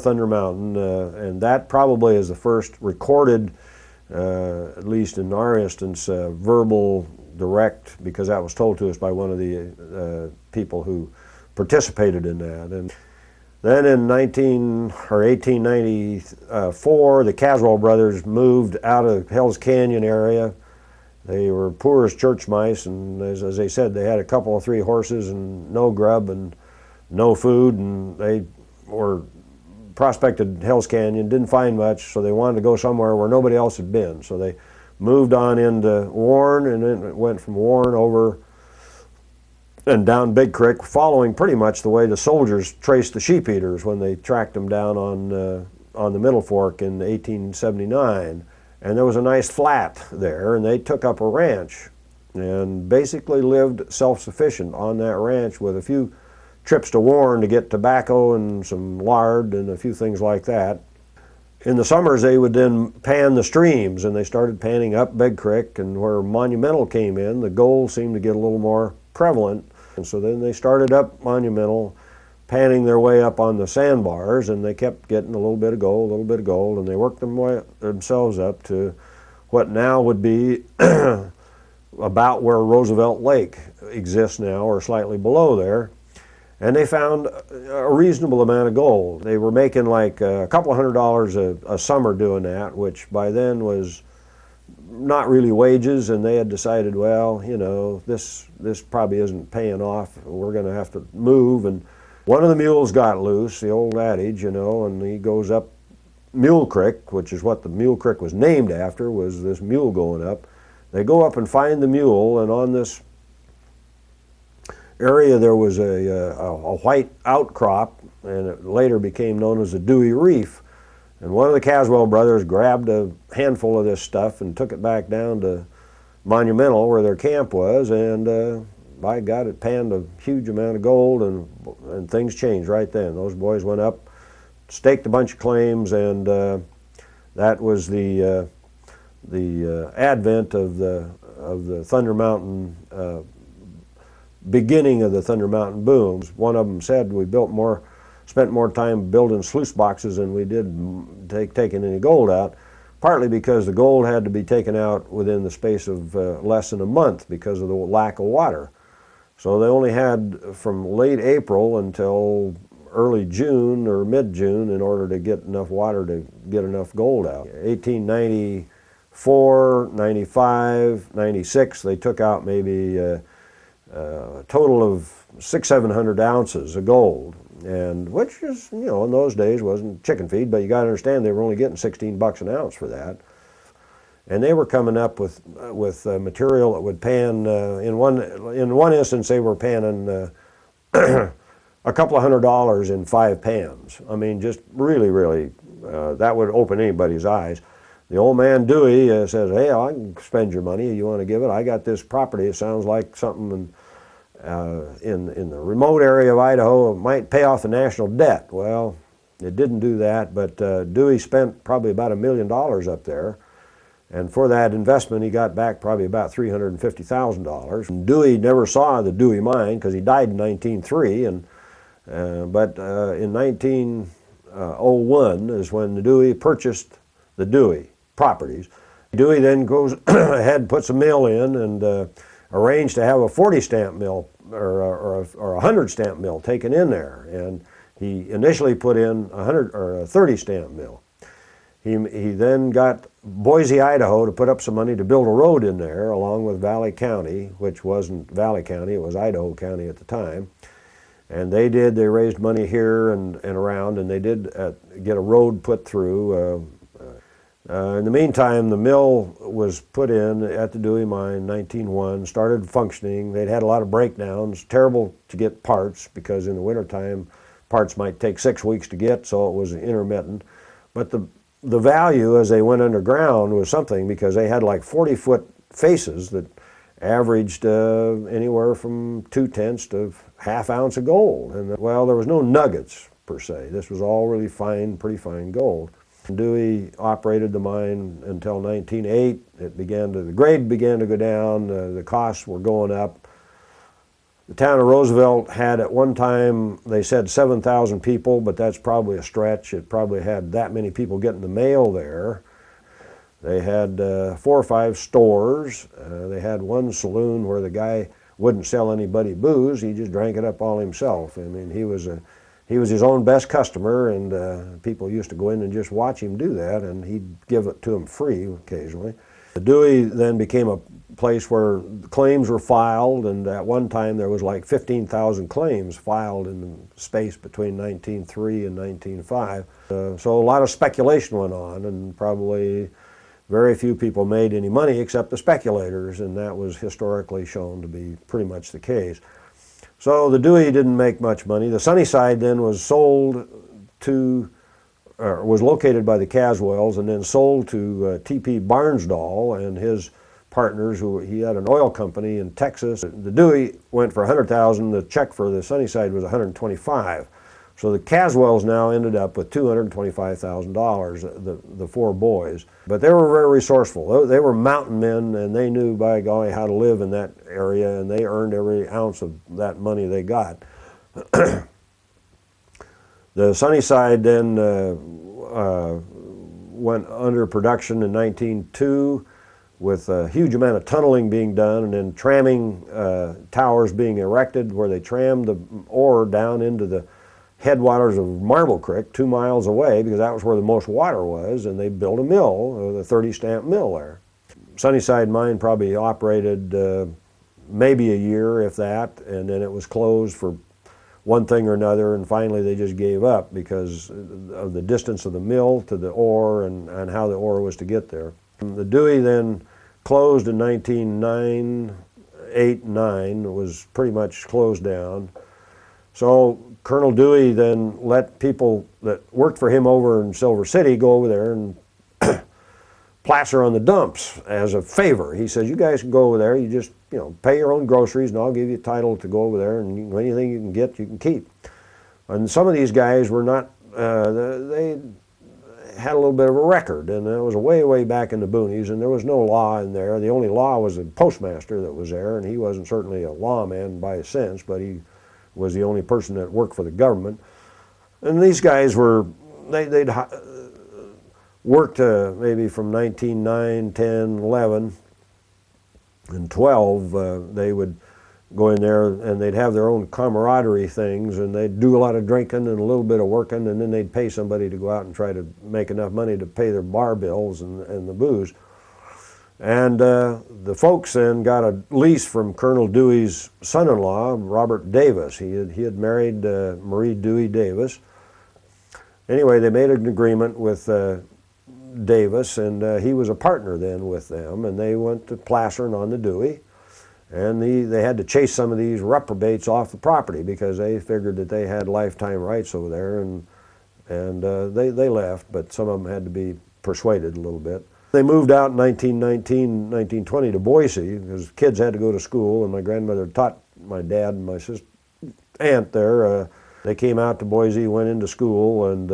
Thunder Mountain, and that probably is the first recorded, at least in our instance, verbal, direct, because that was told to us by one of the people who participated in that. And then in 1894, the Caswell brothers moved out of Hell's Canyon area. They were poor as church mice, and as they said, they had a couple of 3 horses and no grub and no food, and they were prospected Hell's Canyon, didn't find much, so they wanted to go somewhere where nobody else had been. So they moved on into Warren, and then it went from Warren over and down Big Creek, following pretty much the way the soldiers traced the sheep eaters when they tracked them down on the Middle Fork in 1879. And there was a nice flat there, and they took up a ranch and basically lived self-sufficient on that ranch with a few trips to Warren to get tobacco and some lard and a few things like that. In the summers, they would then pan the streams, and they started panning up Big Creek, and where Monumental came in, the gold seemed to get a little more prevalent. And so then they started up Monumental, panning their way up on the sandbars, and they kept getting a little bit of gold, and they worked themselves up to what now would be about where Roosevelt Lake exists now, or slightly below there. And they found a reasonable amount of gold. They were making like a couple of $100 a summer doing that, which by then was not really wages, and they had decided, well, you know, this probably isn't paying off. We're going to have to move. And one of the mules got loose, the old adage, you know, and he goes up Mule Creek, which is what the Mule Creek was named after, was this mule going up. They go up and find the mule, and on this area there was a white outcrop, and it later became known as the Dewey Reef. And one of the Caswell brothers grabbed a handful of this stuff and took it back down to Monumental, where their camp was, and by God, it panned a huge amount of gold, and things changed right then. Those boys went up, staked a bunch of claims, and that was the advent of the Thunder Mountain, beginning of the Thunder Mountain booms. One of them said we spent more time building sluice boxes than we did taking any gold out, partly because the gold had to be taken out within the space of less than a month because of the lack of water. So they only had from late April until early June or mid-June in order to get enough water to get enough gold out. 1894, 95, 96, they took out maybe a total of 600-700 ounces of gold, and which is, you know, in those days wasn't chicken feed, but you got to understand they were only getting $16 an ounce for that. And they were coming up with material that would pan, in one instance they were panning a couple of $100 in 5 pans. I mean, just really, really, that would open anybody's eyes. The old man Dewey says, hey, I can spend your money, you want to give it? I got this property, it sounds like something in the remote area of Idaho, it might pay off the national debt. Well, it didn't do that, but Dewey spent probably about $1 million up there. And for that investment, he got back probably about $350,000. And Dewey never saw the Dewey mine because he died in 1903. But in 1901 is when the Dewey purchased the Dewey properties. Dewey then goes ahead, puts a mill in, and arranged to have a 40 stamp mill or a 100 stamp mill taken in there. And he initially put in a 30 stamp mill. He then got Boise, Idaho to put up some money to build a road in there along with Valley County, which wasn't Valley County, it was Idaho County at the time. And they raised money here and around, and they did get a road put through. In the meantime, the mill was put in at the Dewey mine in 1901, started functioning. They'd had a lot of breakdowns, terrible to get parts because in the wintertime parts might take 6 weeks to get, so it was intermittent. But the value as they went underground was something, because they had like 40-foot faces that averaged anywhere from 2/10 to ½ ounce of gold. And well, there was no nuggets per se. This was all really fine, pretty fine gold. Dewey operated the mine until 1908. The grade began to go down, the costs were going up. The town of Roosevelt had at one time, they said 7,000 people, but that's probably a stretch. It probably had that many people getting the mail there. They had 4 or 5 stores. They had one saloon where the guy wouldn't sell anybody booze. He just drank it up all himself. I mean, he was his own best customer, and people used to go in and just watch him do that, and he'd give it to them free occasionally. The Dewey then became a place where claims were filed, and at one time there was like 15,000 claims filed in the space between 1903 and 1905. So a lot of speculation went on, and probably very few people made any money except the speculators, and that was historically shown to be pretty much the case. So the Dewey didn't make much money. The Sunnyside then was sold to, or was located by the Caswells and then sold to T.P. Barnsdall and his partners, who he had an oil company in Texas. The Dewey went for $100,000. The check for the Sunnyside was $125,000. So the Caswells now ended up with $225,000, the four boys. But they were very resourceful. They were mountain men, and they knew, by golly, how to live in that area, and they earned every ounce of that money they got. The Sunnyside then went under production in 1902 with a huge amount of tunneling being done, and then tramming towers being erected where they trammed the ore down into the headwaters of Marble Creek 2 miles away, because that was where the most water was, and they built a mill, the 30-stamp mill there. Sunnyside mine probably operated maybe a year, if that, and then it was closed for one thing or another, and finally they just gave up because of the distance of the mill to the ore and how the ore was to get there. The Dewey then closed in 1908-9, was pretty much closed down. So Colonel Dewey then let people that worked for him over in Silver City go over there and placer on the dumps as a favor. He says, you guys can go over there, you just pay your own groceries, and I'll give you a title to go over there, and anything you can get, you can keep. And some of these guys were not, they had a little bit of a record, and it was way, way back in the boonies, and there was no law in there. The only law was the postmaster that was there, and he wasn't certainly a lawman by a sense, but he was the only person that worked for the government. And these guys were, they'd worked maybe from 1909, 10, 11, and 12. They would go in there and they'd have their own camaraderie things, and they'd do a lot of drinking and a little bit of working, and then they'd pay somebody to go out and try to make enough money to pay their bar bills and the booze. And the folks then got a lease from Colonel Dewey's son-in-law, Robert Davis. He had married Marie Dewey Davis. Anyway, they made an agreement with Davis, and he was a partner then with them, and they went to plastering on the Dewey, and they had to chase some of these reprobates off the property because they figured that they had lifetime rights over there, and they left, but some of them had to be persuaded a little bit. They moved out in 1919, 1920 to Boise because kids had to go to school, and my grandmother taught my dad and my aunt there. They came out to Boise, went into school, and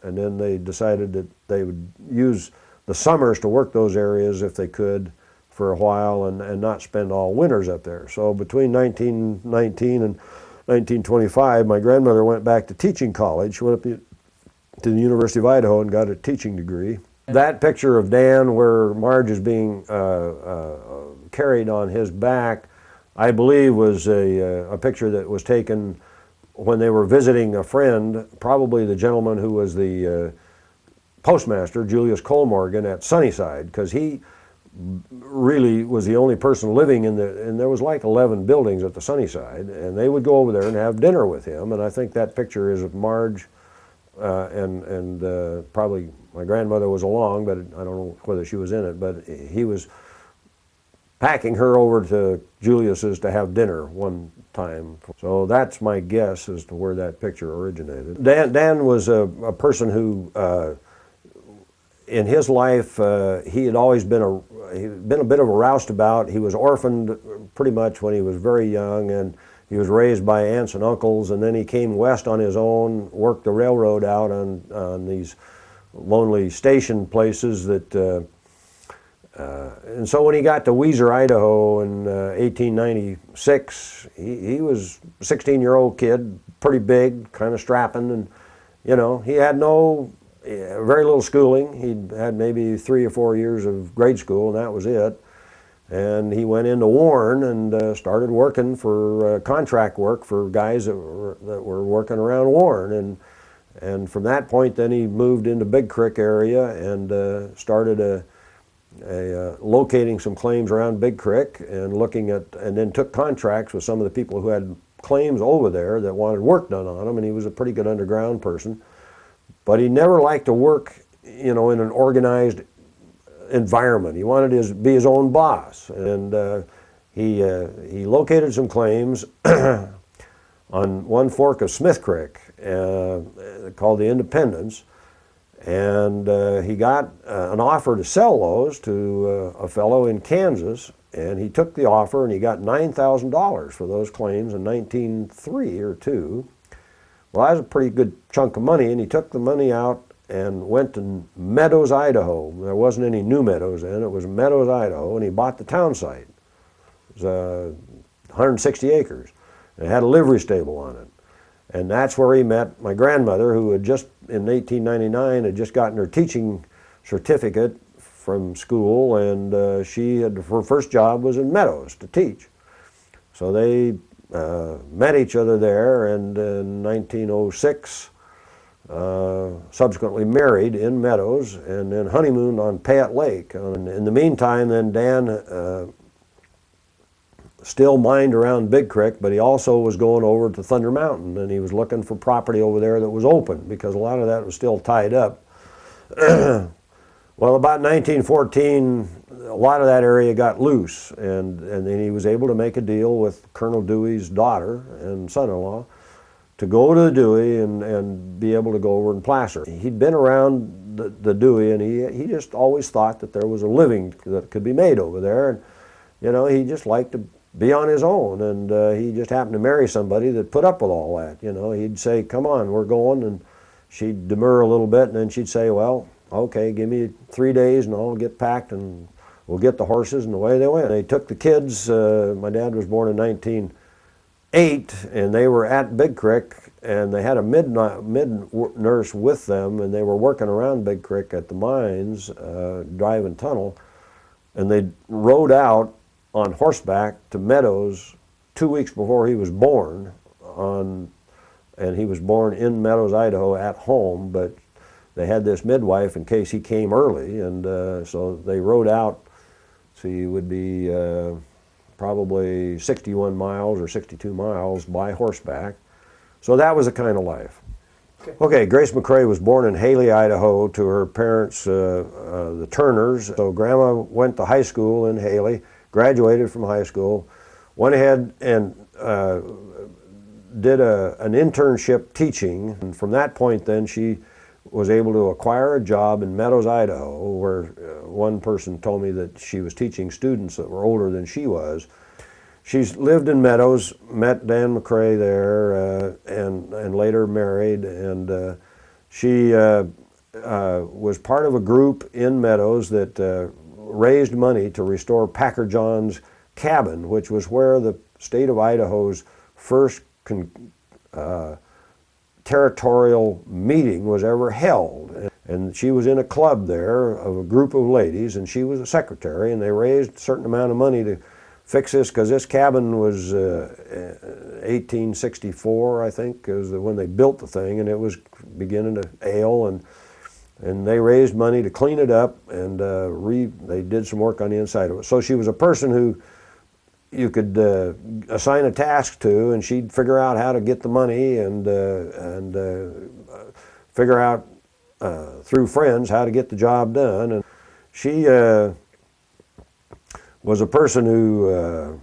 then they decided that they would use the summers to work those areas if they could for a while, and not spend all winters up there. So between 1919 and 1925, my grandmother went back to teaching college. She went up to the University of Idaho and got a teaching degree. That picture of Dan where Marge is being carried on his back, I believe was a picture that was taken when they were visiting a friend, probably the gentleman who was the postmaster, Julius Colmorgan, at Sunnyside, because he really was the only person living and there was like 11 buildings at the Sunnyside, and they would go over there and have dinner with him, and I think that picture is of Marge and probably my grandmother was along, but I don't know whether she was in it, but he was packing her over to Julius's to have dinner one time. So that's my guess as to where that picture originated. Dan was a person who, in his life, he had always been he'd been a bit of a roustabout. He was orphaned pretty much when he was very young, and he was raised by aunts and uncles, and then he came west on his own, worked the railroad out on these lonely station places that, and so when he got to Weiser, Idaho in 1896, he was a 16-year-old kid, pretty big, kind of strapping, and he had very little schooling. He'd had maybe 3 or 4 years of grade school, and that was it. and he went into Warren and started working for contract work for guys that were working around Warren. And from that point, then he moved into Big Creek area and started locating some claims around Big Creek and and then took contracts with some of the people who had claims over there that wanted work done on them. And he was a pretty good underground person, but he never liked to work, in an organized environment. He wanted to be his own boss, and he located some claims on one fork of Smith Creek called the Independence, and he got an offer to sell those to a fellow in Kansas, and he took the offer and he got $9,000 for those claims in 1903 or 2. Well, that was a pretty good chunk of money, and he took the money out and went to Meadows, Idaho. There wasn't any New Meadows then, it was Meadows, Idaho, and he bought the town site. It was 160 acres. It had a livery stable on it. And that's where he met my grandmother, who had just, in 1899, had just gotten her teaching certificate from school, and her first job was in Meadows to teach. So they met each other there, and in 1906, subsequently married in Meadows, and then honeymooned on Payette Lake. And in the meantime, then Dan still mined around Big Creek, but he also was going over to Thunder Mountain, and he was looking for property over there that was open, because a lot of that was still tied up. Well, about 1914, a lot of that area got loose, and then he was able to make a deal with Colonel Dewey's daughter and son-in-law to go to the Dewey and be able to go over and placer. He'd been around the Dewey, and he just always thought that there was a living that could be made over there, and he just liked to be on his own, and he just happened to marry somebody that put up with all that. He'd say, "Come on, we're going," and she'd demur a little bit, and then she'd say, "Well, okay, give me 3 days and I'll get packed and we'll get the horses," and away they went. They took the kids. My dad was born in 1908, and they were at Big Creek, and they had a mid nurse with them, and they were working around Big Creek at the mines, driving tunnel, and they rode out on horseback to Meadows 2 weeks before he was born, and he was born in Meadows, Idaho, at home, but they had this midwife in case he came early, and so they rode out. So he would be probably 61 miles or 62 miles by horseback. So that was a kind of life. Okay, Grace McRae was born in Haley, Idaho, to her parents, the Turners. So Grandma went to high school in Haley, graduated from high school, went ahead and did an internship teaching. And from that point then, she was able to acquire a job in Meadows, Idaho, where one person told me that she was teaching students that were older than she was. She's lived in Meadows, met Dan McRae there, and later married, and she was part of a group in Meadows that raised money to restore Packer John's cabin, which was where the state of Idaho's first territorial meeting was ever held. And she was in a club there of a group of ladies, and she was a secretary, and they raised a certain amount of money to fix this, because this cabin was 1864, I think, was when they built the thing, and it was beginning to ail, and they raised money to clean it up, and they did some work on the inside of it. So she was a person who you could assign a task to, and she'd figure out how to get the money and figure out through friends how to get the job done. And she was a person who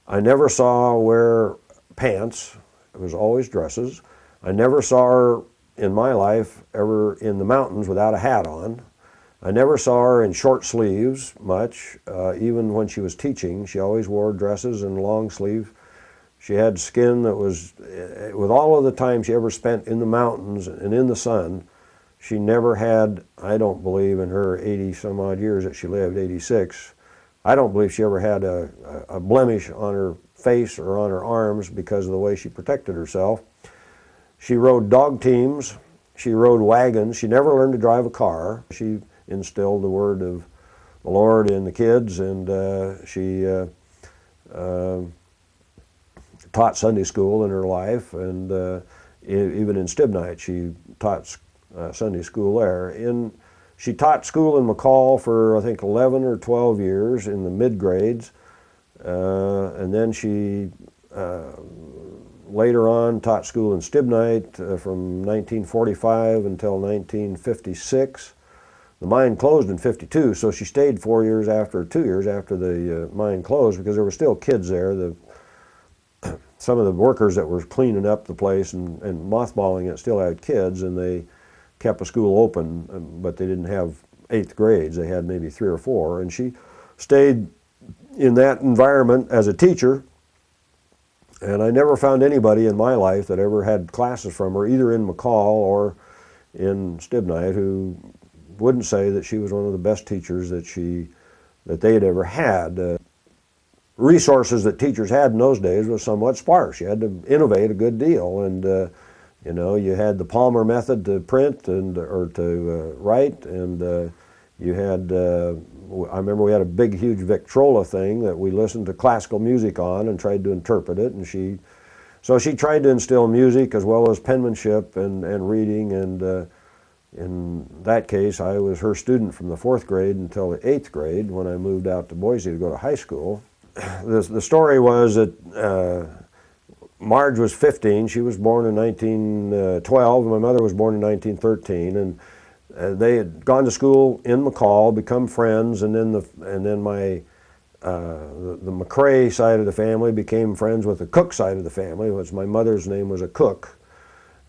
I never saw wear pants. It was always dresses. I never saw her in my life ever in the mountains without a hat on. I never saw her in short sleeves much, even when she was teaching. She always wore dresses and long sleeves. She had skin that was, with all of the time she ever spent in the mountains and in the sun, she never had, I don't believe in her 80 some odd years that she lived, 86, I don't believe she ever had a blemish on her face or on her arms because of the way she protected herself. She rode dog teams, she rode wagons, she never learned to drive a car. She instilled the word of the Lord in the kids, and she taught Sunday school in her life, and even in Stibnite she taught Sunday school there. She taught school in McCall for I think 11 or 12 years in the mid-grades, and then she later on taught school in Stibnite from 1945 until 1956. The mine closed in 52, so she stayed 2 years after the mine closed, because there were still kids there. Some of the workers that were cleaning up the place and mothballing it still had kids, and they kept the school open, but they didn't have 8th grades. They had maybe 3 or 4, and she stayed in that environment as a teacher, and I never found anybody in my life that ever had classes from her, either in McCall or in Stibnite, who wouldn't say that she was one of the best teachers that they had ever had. Resources that teachers had in those days was somewhat sparse. You had to innovate a good deal, and you know, you had the Palmer method to print or to write, and you had. I remember we had a big, huge Victrola thing that we listened to classical music on and tried to interpret it, and she tried to instill music as well as penmanship and reading, and in that case, I was her student from the 4th grade until the 8th grade when I moved out to Boise to go to high school. The story was that Marge was 15. She was born in 1912, and my mother was born in 1913, and they had gone to school in McCall, become friends, and then the McRae side of the family became friends with the Cook side of the family, which my mother's name was a Cook,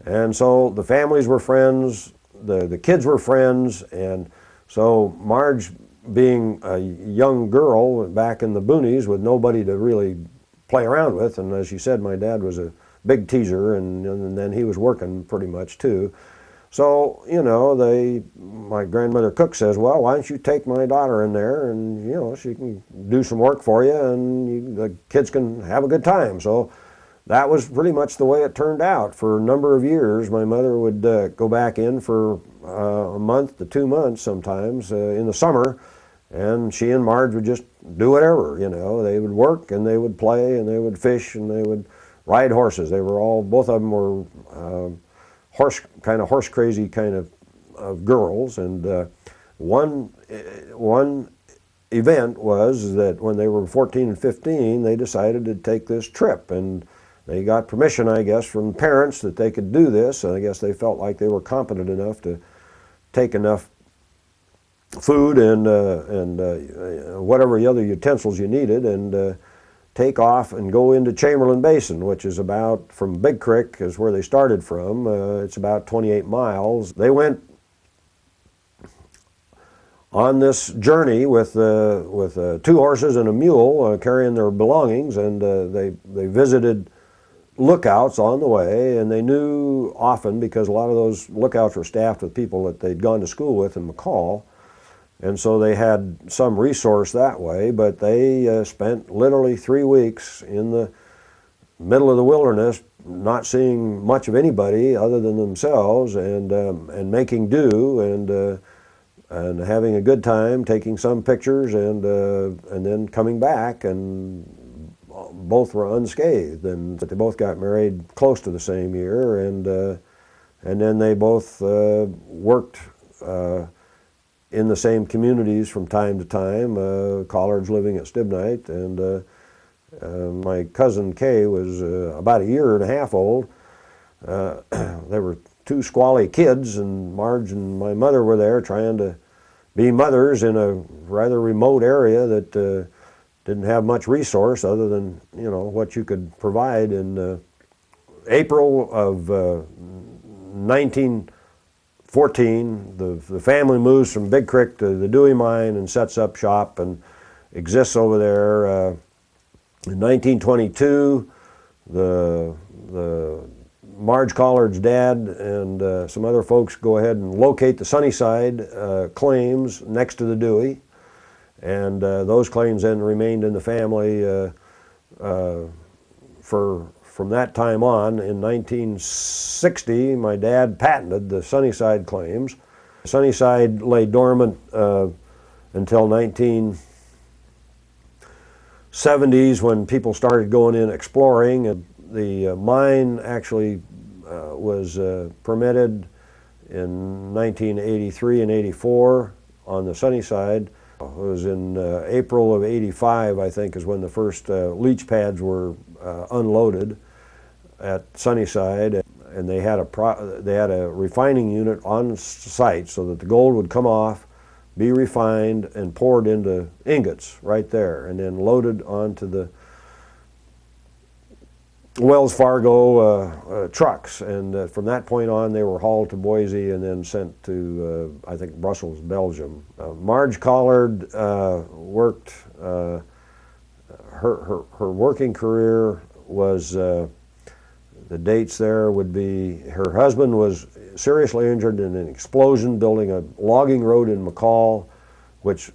and so the families were friends. The kids were friends, and so Marge, being a young girl back in the boonies with nobody to really play around with, and as you said, my dad was a big teaser, and then he was working pretty much too. So, you know, my grandmother Cook says, well, why don't you take my daughter in there, and, you know, she can do some work for you, and the kids can have a good time. So that was pretty much the way it turned out. For a number of years, my mother would go back in for a month to 2 months sometimes in the summer, and she and Marge would just do whatever, you know. They would work, and they would play, and they would fish, and they would ride horses. They were both of them were horse crazy kind of girls, and one event was that when they were 14 and 15, they decided to take this trip, and they got permission, I guess, from parents that they could do this, and I guess they felt like they were competent enough to take enough food and whatever other utensils you needed, and take off and go into Chamberlain Basin, which is about, from Big Creek is where they started from. It's about 28 miles. They went on this journey with 2 horses and a mule carrying their belongings, and they visited lookouts on the way, and they knew often, because a lot of those lookouts were staffed with people that they'd gone to school with in McCall, and so they had some resource that way, but they spent literally 3 weeks in the middle of the wilderness, not seeing much of anybody other than themselves, and making do, and having a good time, taking some pictures, and then coming back, and both were unscathed. But they both got married close to the same year, and then they both worked in the same communities from time to time. Collard's living at Stibnite, and my cousin Kay was about 1.5 years old. They were 2 squally kids, and Marge and my mother were there trying to be mothers in a rather remote area that didn't have much resource other than, you know, what you could provide. In April of 1914, the family moves from Big Creek to the Dewey Mine and sets up shop and exists over there. In 1922, the Marge Collard's dad and some other folks go ahead and locate the Sunnyside claims next to the Dewey, and those claims then remained in the family from that time on. In 1960, my dad patented the Sunnyside claims. Sunnyside lay dormant until 1970s when people started going in exploring. And the mine actually was permitted in 1983 and 84 on the Sunnyside. It was in April of 85, I think, is when the first leach pads were unloaded at Sunnyside, and they had a refining unit on site so that the gold would come off, be refined, and poured into ingots right there, and then loaded onto the Wells Fargo trucks. And from that point on, they were hauled to Boise and then sent to, I think, Brussels, Belgium. Marge Collard worked, her working career was, the dates there would be, her husband was seriously injured in an explosion building a logging road in McCall, which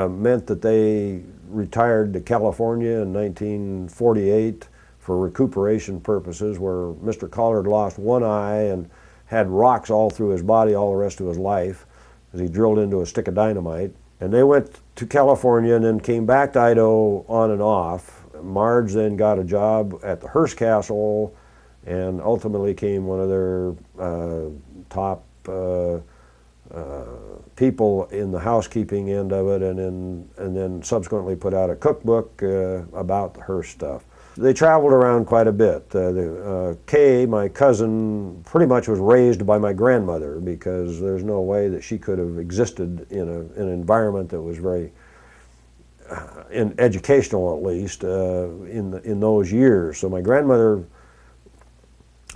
meant that they retired to California in 1948 for recuperation purposes, where Mr. Collard lost one eye and had rocks all through his body all the rest of his life as he drilled into a stick of dynamite. And they went to California and then came back to Idaho on and off. Marge then got a job at the Hearst Castle and ultimately became one of their top people in the housekeeping end of it, and then subsequently put out a cookbook about the Hearst stuff. They traveled around quite a bit. Kay, my cousin, pretty much was raised by my grandmother, because there's no way that she could have existed in an environment that was very educational, at least, in those years. So my grandmother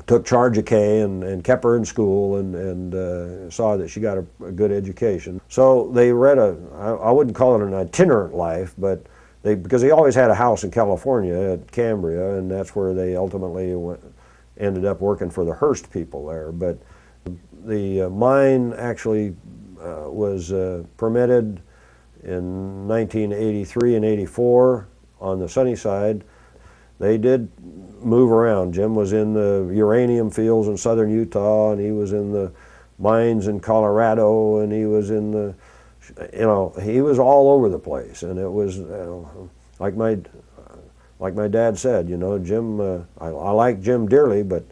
took charge of Kay and kept her in school and saw that she got a good education. So they read I wouldn't call it an itinerant life, but because he always had a house in California at Cambria, and that's where they ultimately ended up working for the Hearst people there. But the mine actually was permitted in 1983 and 84 on the Sunnyside. They did move around. Jim was in the uranium fields in southern Utah, and he was in the mines in Colorado, and he was in the, he was all over the place. And it was like my dad said, Jim, I like Jim dearly, but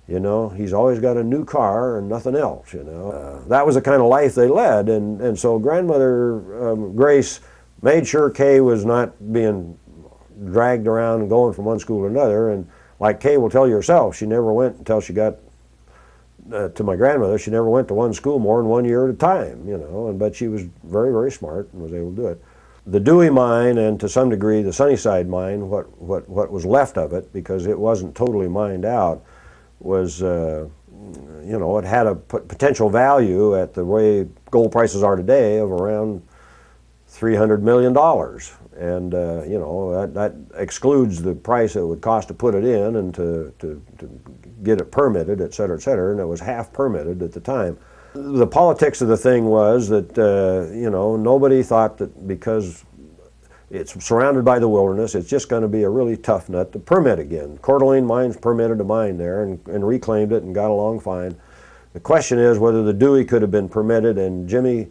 he's always got a new car and nothing else. That was the kind of life they led, and so grandmother Grace made sure Kay was not being dragged around and going from one school to another. And like Kay will tell you herself, she never went until she got to my grandmother. She never went to one school more than 1 year at a time, but she was very, very smart and was able to do it. The Dewey mine, and to some degree the Sunnyside mine, what was left of it, because it wasn't totally mined out, was it had a potential value at the way gold prices are today of around $300 million. And that excludes the price it would cost to put it in and to get it permitted, et cetera, and it was half permitted at the time. The politics of the thing was that nobody thought that because it's surrounded by the wilderness, it's just going to be a really tough nut to permit again. Coeur d'Alene Mines permitted a mine there and reclaimed it and got along fine. The question is whether the Dewey could have been permitted, and Jimmy,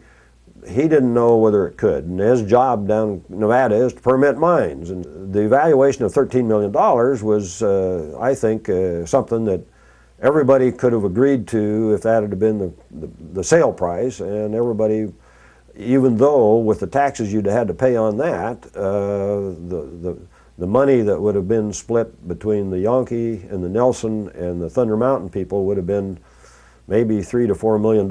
he didn't know whether it could. And his job down in Nevada is to permit mines. And the evaluation of $13 million was, I think, something that everybody could have agreed to if that had been the sale price. And everybody, even though with the taxes you'd had to pay on that, the money that would have been split between the Yankee and the Nelson and the Thunder Mountain people would have been maybe $3 to $4 million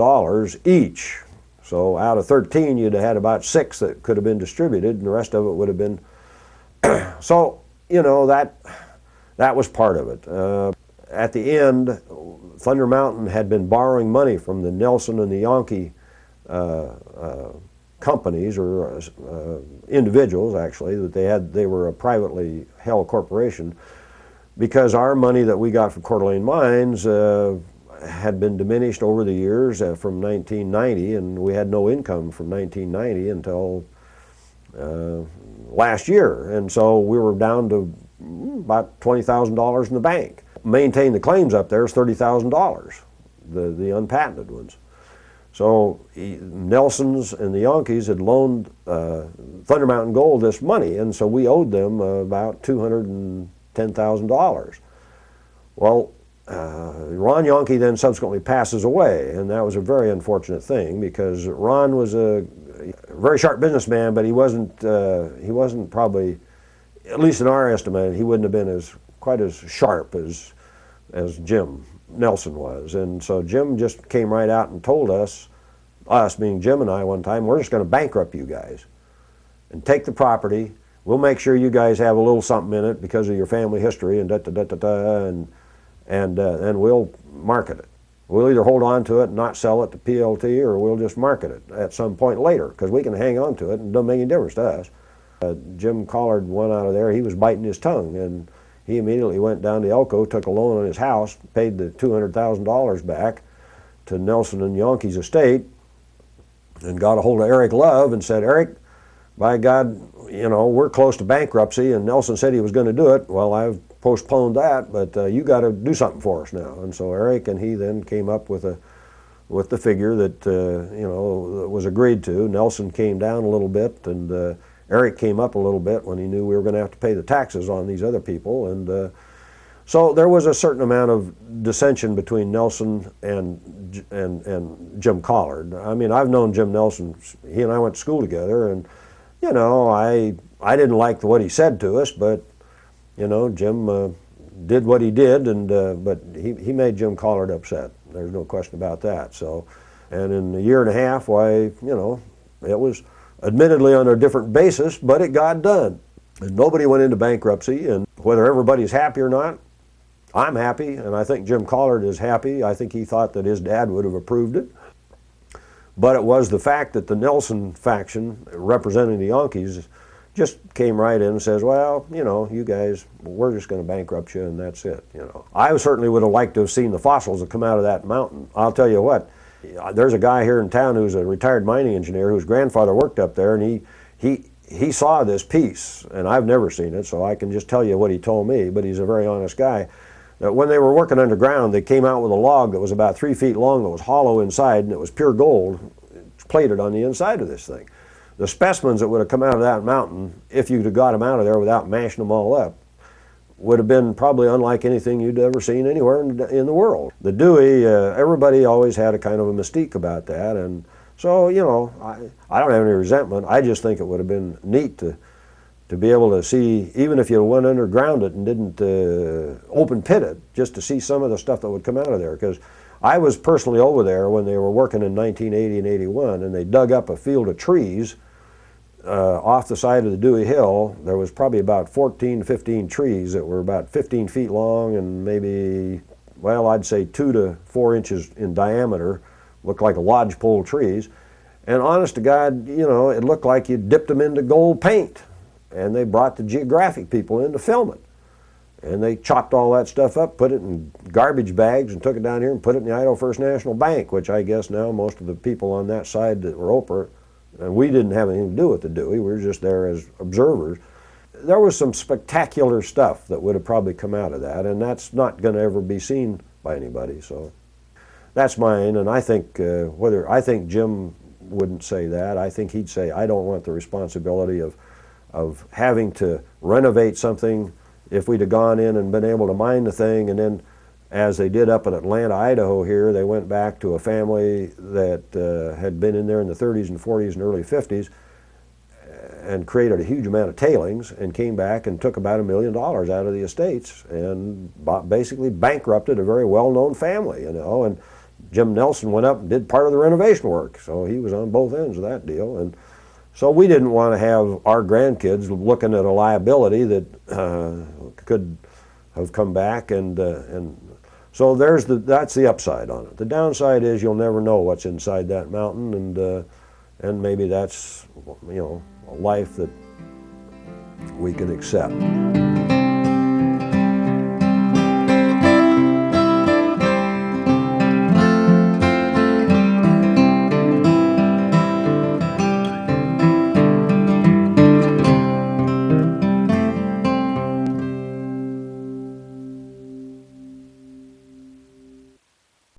each. So out of 13, you'd have had about 6 that could have been distributed, and the rest of it would have been. So, that was part of it. At the end, Thunder Mountain had been borrowing money from the Nelson and the Yankee companies, or individuals actually, that they were a privately held corporation, because our money that we got from Coeur d'Alene Mines had been diminished over the years from 1990, and we had no income from 1990 until last year. And so we were down to about $20,000 in the bank. Maintain the claims up there is $30,000, the unpatented ones. So Nelson's and the Yankees had loaned Thunder Mountain Gold this money, and so we owed them about $210,000. Well, Ron Yankee then subsequently passes away, and that was a very unfortunate thing because Ron was a very sharp businessman, but he wasn't probably, at least in our estimate, he wouldn't have been quite as sharp as Jim Nelson was. And so Jim just came right out and told us being Jim and I one time, we're just going to bankrupt you guys and take the property. We'll make sure you guys have a little something in it because of your family history and and we'll market it. We'll either hold on to it and not sell it to PLT, or we'll just market it at some point later because we can hang on to it and it doesn't make any difference to us. Jim Collard went out of there. He was biting his tongue, and he immediately went down to Elko, took a loan on his house, paid the $200,000 back to Nelson and Yankee's estate, and got a hold of Eric Love and said, Eric, by God, you know, we're close to bankruptcy, and Nelson said he was going to do it. Well, I've postponed that, but you got to do something for us now. And so Eric and he then came up with the figure that you know, was agreed to. Nelson came down a little bit, and Eric came up a little bit when he knew we were going to have to pay the taxes on these other people. And so there was a certain amount of dissension between Nelson and Jim Collard. I mean, I've known Jim Nelson. He and I went to school together, and you know, I didn't like what he said to us, but you know, Jim did what he did, and but he made Jim Collard upset. There's no question about that. So, and in a year and a half, why, you know, it was admittedly on a different basis, but it got done. And nobody went into bankruptcy, and whether everybody's happy or not, I'm happy, and I think Jim Collard is happy. I think he thought that his dad would have approved it. But it was the fact that the Nelson faction, representing the Yankees, just came right in and says, well, you know, you guys, we're just going to bankrupt you, and that's it, you know. I certainly would have liked to have seen the fossils that come out of that mountain. I'll tell you what, there's a guy here in town who's a retired mining engineer whose grandfather worked up there, and he saw this piece, and I've never seen it, so I can just tell you what he told me, but he's a very honest guy. That when they were working underground, they came out with a log that was about 3 feet long, that was hollow inside, and it was pure gold plated on the inside of this thing. The specimens that would have come out of that mountain, if you'd have got them out of there without mashing them all up, would have been probably unlike anything you'd ever seen anywhere in the world. The Dewey, everybody always had a kind of a mystique about that, and so, you know, I don't have any resentment. I just think it would have been neat to be able to see, even if you went underground it and didn't open pit it, just to see some of the stuff that would come out of there. Because I was personally over there when they were working in 1980 and 81, and they dug up a field of trees off the side of the Dewey Hill. There was probably about 14, 15 trees that were about 15 feet long and maybe, well, I'd say 2 to 4 inches in diameter. Looked like lodgepole trees. And honest to God, you know, it looked like you dipped them into gold paint. And they brought the geographic people in to film it. And they chopped all that stuff up, put it in garbage bags, and took it down here and put it in the Idaho First National Bank, which I guess now most of the people on that side that were Oprah, and we didn't have anything to do with the Dewey, we were just there as observers. There was some spectacular stuff that would have probably come out of that, and that's not going to ever be seen by anybody. So that's mine, and I think I think Jim wouldn't say that. I think he'd say, I don't want the responsibility of having to renovate something. If we'd have gone in and been able to mine the thing, and then as they did up in Atlanta, Idaho here, they went back to a family that had been in there in the 30s and 40s and early 50s and created a huge amount of tailings, and came back and took about $1 million out of the estates and basically bankrupted a very well-known family, you know. And Jim Nelson went up and did part of the renovation work, so he was on both ends of that deal. And so we didn't want to have our grandkids looking at a liability that could have come back, and so that's the upside on it. The downside is you'll never know what's inside that mountain, and maybe that's, you know, a life that we can accept.